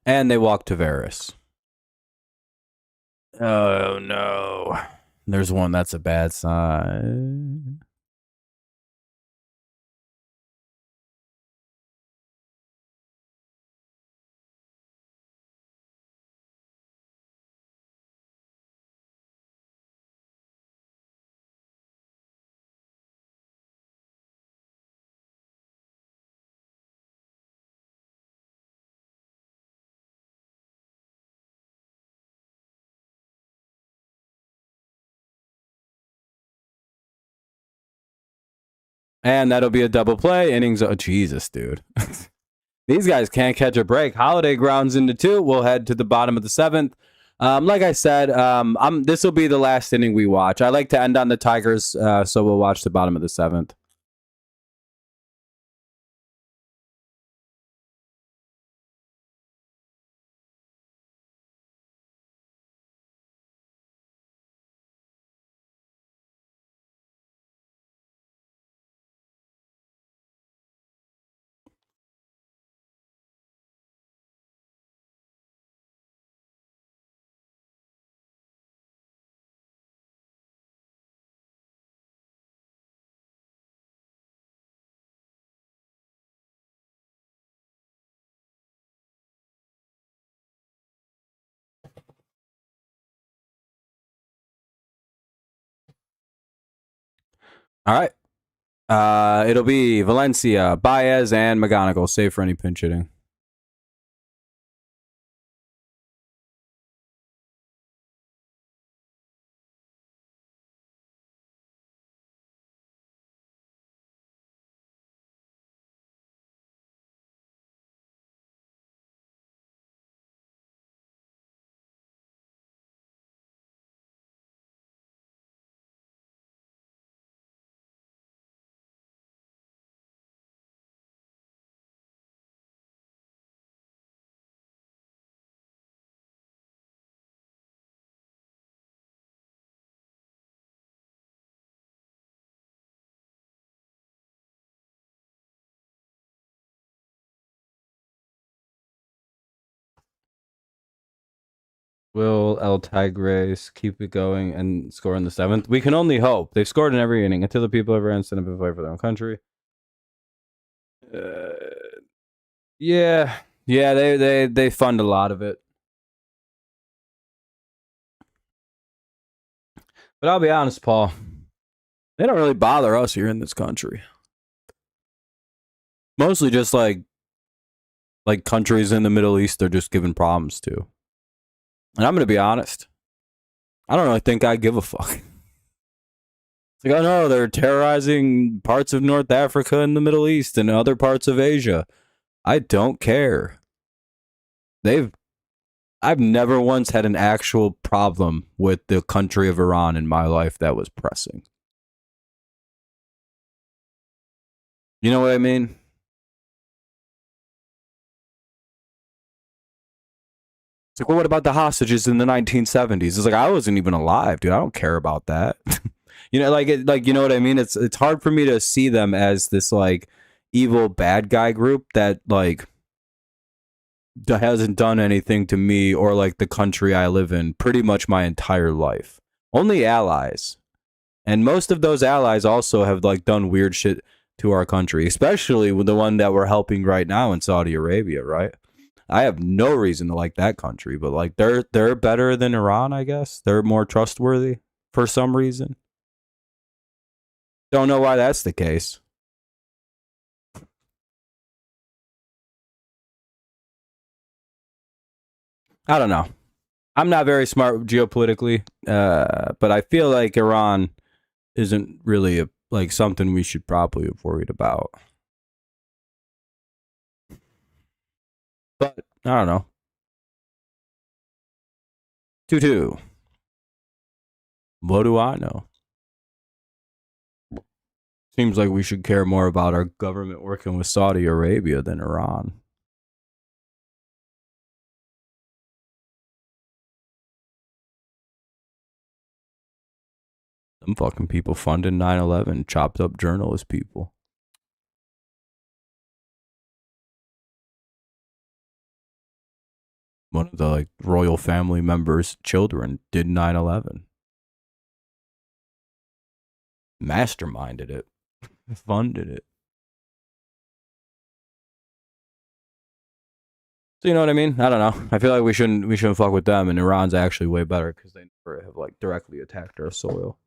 And they walk Tavares. Oh, no. There's one that's a bad sign. And that'll be a double play. Innings. Oh, Jesus, dude. These guys can't catch a break. Holiday grounds into 2. We'll head to the bottom of the 7th. Like I said, this will be the last inning we watch. I like to end on the Tigers, so we'll watch the bottom of the 7th. All right. It'll be Valencia, Baez, and McGonigal, save for any pinch hitting. Will El Tigres keep it going and score in the seventh? We can only hope. They've scored in every inning until the people ever instead of fight for their own country. Uh, yeah, yeah, they fund a lot of it. But I'll be honest, Paul, they don't really bother us here in this country. Mostly just like countries in the Middle East they're just giving problems to. And I'm gonna be honest. I don't really think I give a fuck. It's like, oh no, they're terrorizing parts of North Africa and the Middle East and other parts of Asia. I don't care. I've never once had an actual problem with the country of Iran in my life that was pressing. You know what I mean? It's like, well, what about the hostages in the 1970s? It's like, I wasn't even alive, dude. I don't care about that. You know, like you know what I mean? It's hard for me to see them as this like evil bad guy group that like hasn't done anything to me or like the country I live in pretty much my entire life. Only allies. And most of those allies also have like done weird shit to our country, especially with the one that we're helping right now in Saudi Arabia, right? I have no reason to like that country, but like they're better than Iran, I guess. They're more trustworthy for some reason. Don't know why that's the case. I don't know. I'm not very smart geopolitically, but I feel like Iran isn't really like something we should probably have worried about. But I don't know. 2-2. What do I know? Seems like we should care more about our government working with Saudi Arabia than Iran. Them fucking people funding 9/11, chopped up journalist people. One of the like royal family members' children did 9/11. Masterminded it, funded it. So you know what I mean? I don't know. I feel like we shouldn't fuck with them, and Iran's actually way better because they never have like directly attacked our soil.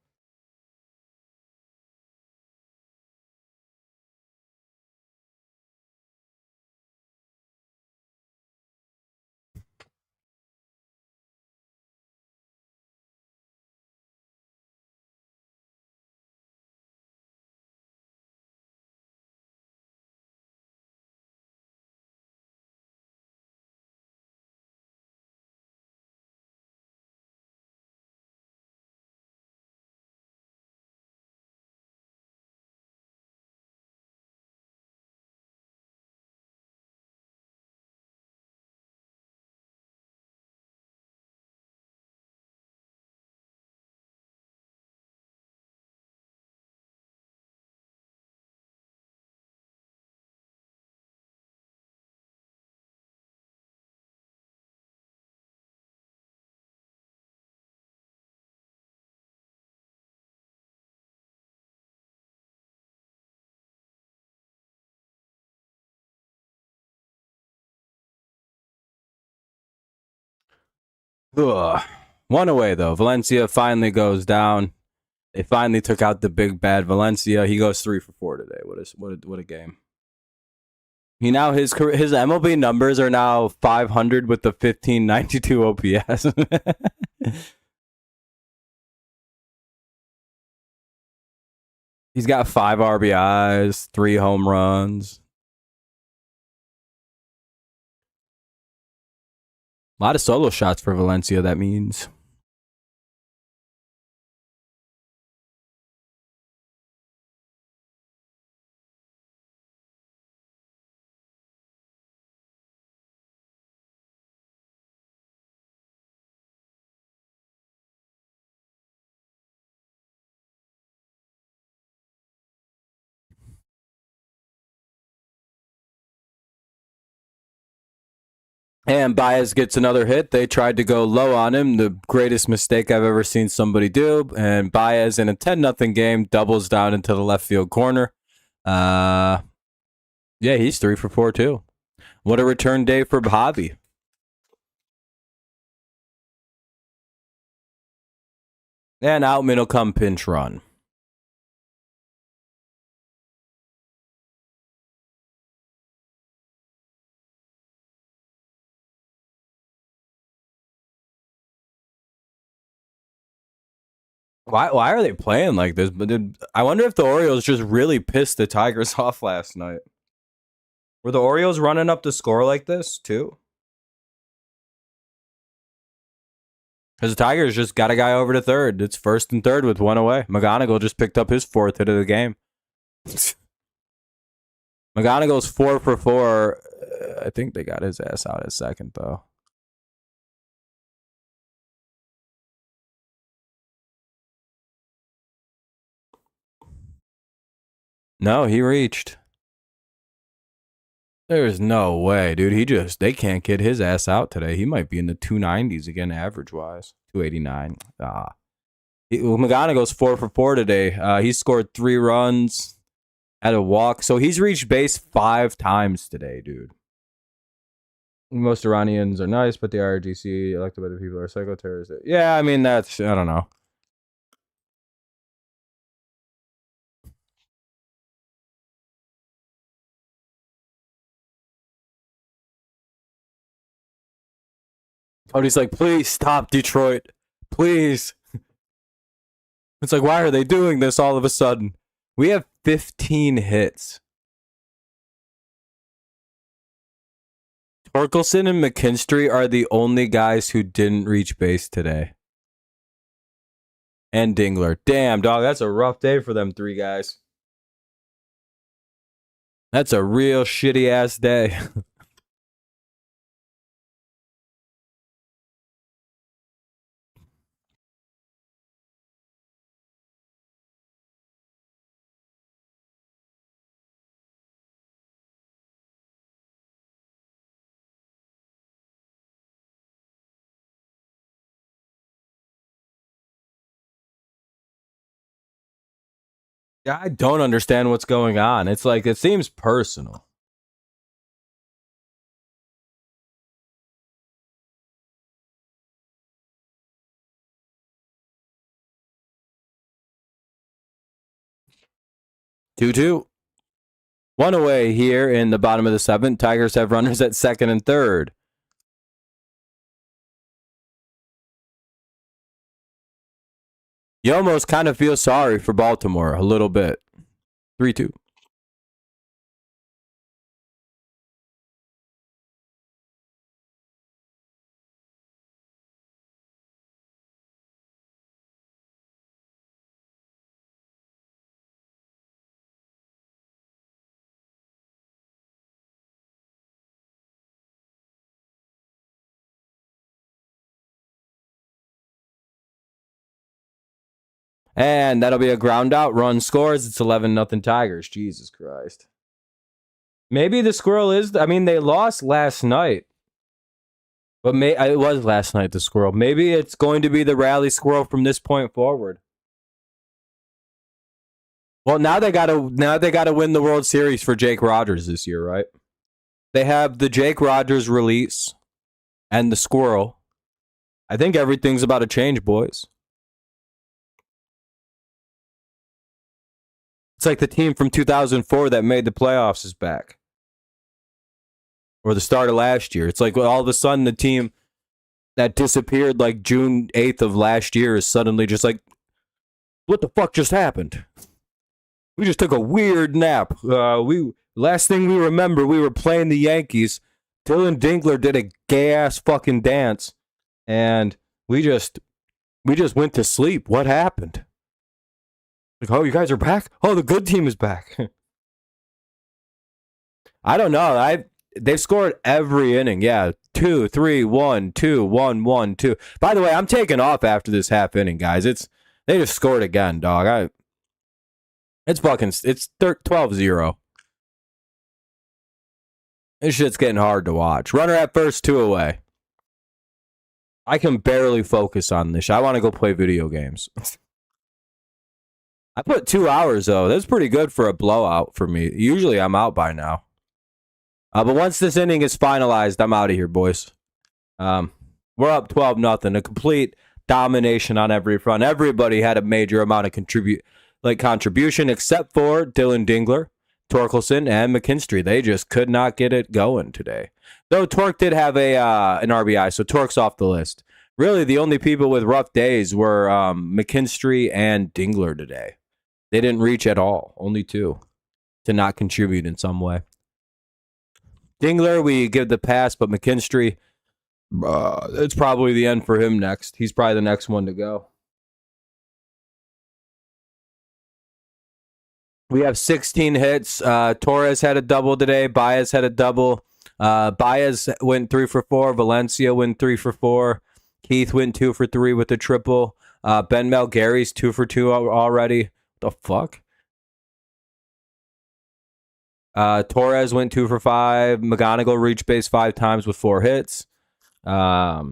Ugh. One away though. Valencia finally goes down. They finally took out the big bad Valencia. He goes 3 for 4 today. What a game. He now his MLB numbers are now 500 with the 1592 OPS. He's got 5 RBIs, 3 home runs. A lot of solo shots for Valencia, that means. And Baez gets another hit. They tried to go low on him. The greatest mistake I've ever seen somebody do. And Baez, in a 10-0 game, doubles down into the left field corner. Yeah, he's 3 for 4 too. What a return day for Javi. And Outman will come pinch run. Why are they playing like this? But I wonder if the Orioles just really pissed the Tigers off last night. Were the Orioles running up the score like this too? Because the Tigers just got a guy over to third. It's 1st and 3rd with 1 away. McGonigal just picked up his 4th hit of the game. McGonigal's 4 for 4. I think they got his ass out at 2nd, though. No, he reached. There's no way, dude. They can't get his ass out today. He might be in the 290s again, average-wise. 289. McGonigal's 4 for 4 today. He scored 3 runs, had a walk. So he's reached base 5 times today, dude. Most Iranians are nice, but the IRGC elected by the people are psychoterrorists. Yeah, I mean, I don't know. Cody's like, please stop, Detroit. Please. It's like, why are they doing this all of a sudden? We have 15 hits. Torkelson and McKinstry are the only guys who didn't reach base today. And Dingler. Damn, dog, that's a rough day for them 3 guys. That's a real shitty-ass day. Yeah, I don't understand what's going on. It's like, it seems personal. Two. 1 away here in the bottom of the 7th. Tigers have runners at 2nd and 3rd. You almost kind of feel sorry for Baltimore a little bit. 3-2. And that'll be a ground out. Run scores. It's 11-0 Tigers. Jesus Christ. Maybe the squirrel is... I mean, they lost last night. But it was last night, the squirrel. Maybe it's going to be the rally squirrel from this point forward. Well, now they gotta win the World Series for Jake Rogers this year, right? They have the Jake Rogers release and the squirrel. I think everything's about to change, boys. It's like the team from 2004 that made the playoffs is back. Or the start of last year. It's like all of a sudden the team that disappeared like June 8th of last year is suddenly just like, what the fuck just happened? We just took a weird nap. Last thing we remember, we were playing the Yankees. Dylan Dingler did a gay-ass fucking dance, and we just went to sleep. What happened? Like, oh, you guys are back? Oh, the good team is back. I don't know. They've scored every inning. Yeah, 2, 3, 1, 2, 1, 1, 2. By the way, I'm taking off after this half inning, guys. They just scored again, dog. It's 12-0. This shit's getting hard to watch. Runner at first, 2 away. I can barely focus on this. I want to go play video games. I put 2 hours, though. That's pretty good for a blowout for me. Usually I'm out by now. But once this inning is finalized, I'm out of here, boys. We're up 12-0. A complete domination on every front. Everybody had a major amount of contribution except for Dylan Dingler, Torkelson, and McKinstry. They just could not get it going today. Though Torque did have an RBI, so Torque's off the list. Really, the only people with rough days were McKinstry and Dingler today. They didn't reach at all. Only 2 to not contribute in some way. Dingler, we give the pass, but McKinstry, it's probably the end for him next. He's probably the next one to go. We have 16 hits. Torres had a double today. Baez had a double. Baez went 3 for 4. Valencia went 3 for 4. Keith went 2 for 3 with a triple. Ben Malgary's 2 for 2 already. The fuck? Torres went 2 for 5. McGonigal reached base 5 times with 4 hits. I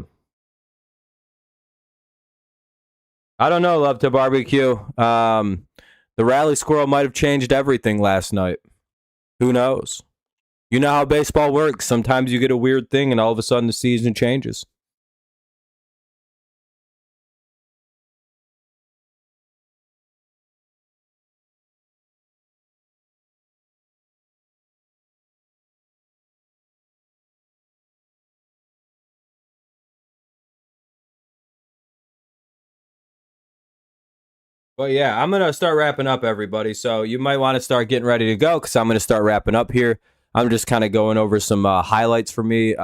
don't know, Love to Barbecue. The rally squirrel might have changed everything last night. Who knows? You know how baseball works. Sometimes you get a weird thing and all of a sudden the season changes. But yeah, I'm going to start wrapping up, everybody. So you might want to start getting ready to go because I'm going to start wrapping up here. I'm just kind of going over some highlights for me.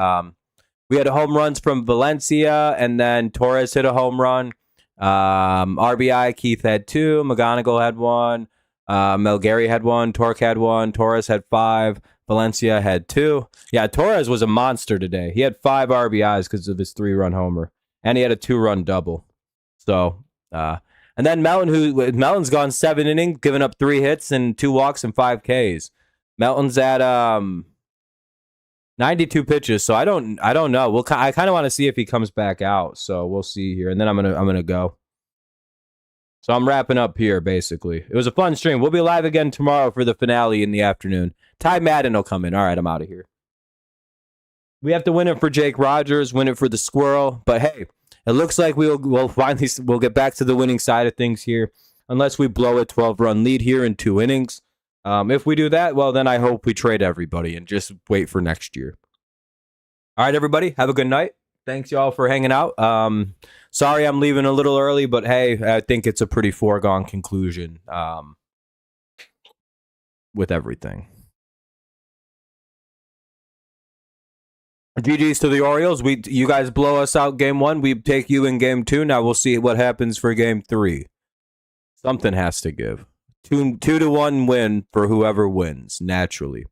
We had home runs from Valencia, and then Torres hit a home run. RBI, Keith had 2. McGonigal had 1. Melgary had 1. Torque had 1. Torres had 5. Valencia had 2. Yeah, Torres was a monster today. He had 5 RBIs because of his 3-run homer, and he had a 2-run double. So, and then Melton's gone 7 innings, giving up 3 hits and 2 walks and 5 Ks. Melton's at 92 pitches, so I don't know. I kind of want to see if he comes back out, so we'll see here, and then I'm gonna go. So I'm wrapping up here. Basically, it was a fun stream. We'll be live again tomorrow for the finale in the afternoon. Ty Madden will come in. All right, I'm out of here. We have to win it for Jake Rogers, win it for the Squirrel, but hey. It looks like we'll get back to the winning side of things here, unless we blow a 12-run lead here in 2 innings. If we do that, well, then I hope we trade everybody and just wait for next year. All right, everybody, have a good night. Thanks, y'all, for hanging out. Sorry I'm leaving a little early, but hey, I think it's a pretty foregone conclusion with everything. GG's to the Orioles. You guys blow us out game 1. We take you in game 2. Now we'll see what happens for game 3. Something has to give. 2-1 win for whoever wins, naturally.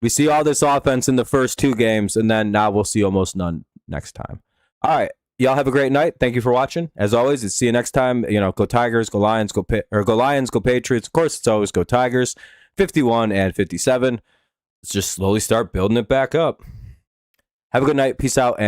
We see all this offense in the first 2 games, and then now we'll see almost none next time. All right. Y'all have a great night. Thank you for watching. As always, see you next time. Go Tigers, go Lions, go Lions, go Patriots. Of course, it's always go Tigers. 51 and 57. Let's just slowly start building it back up. Have a good night. Peace out. And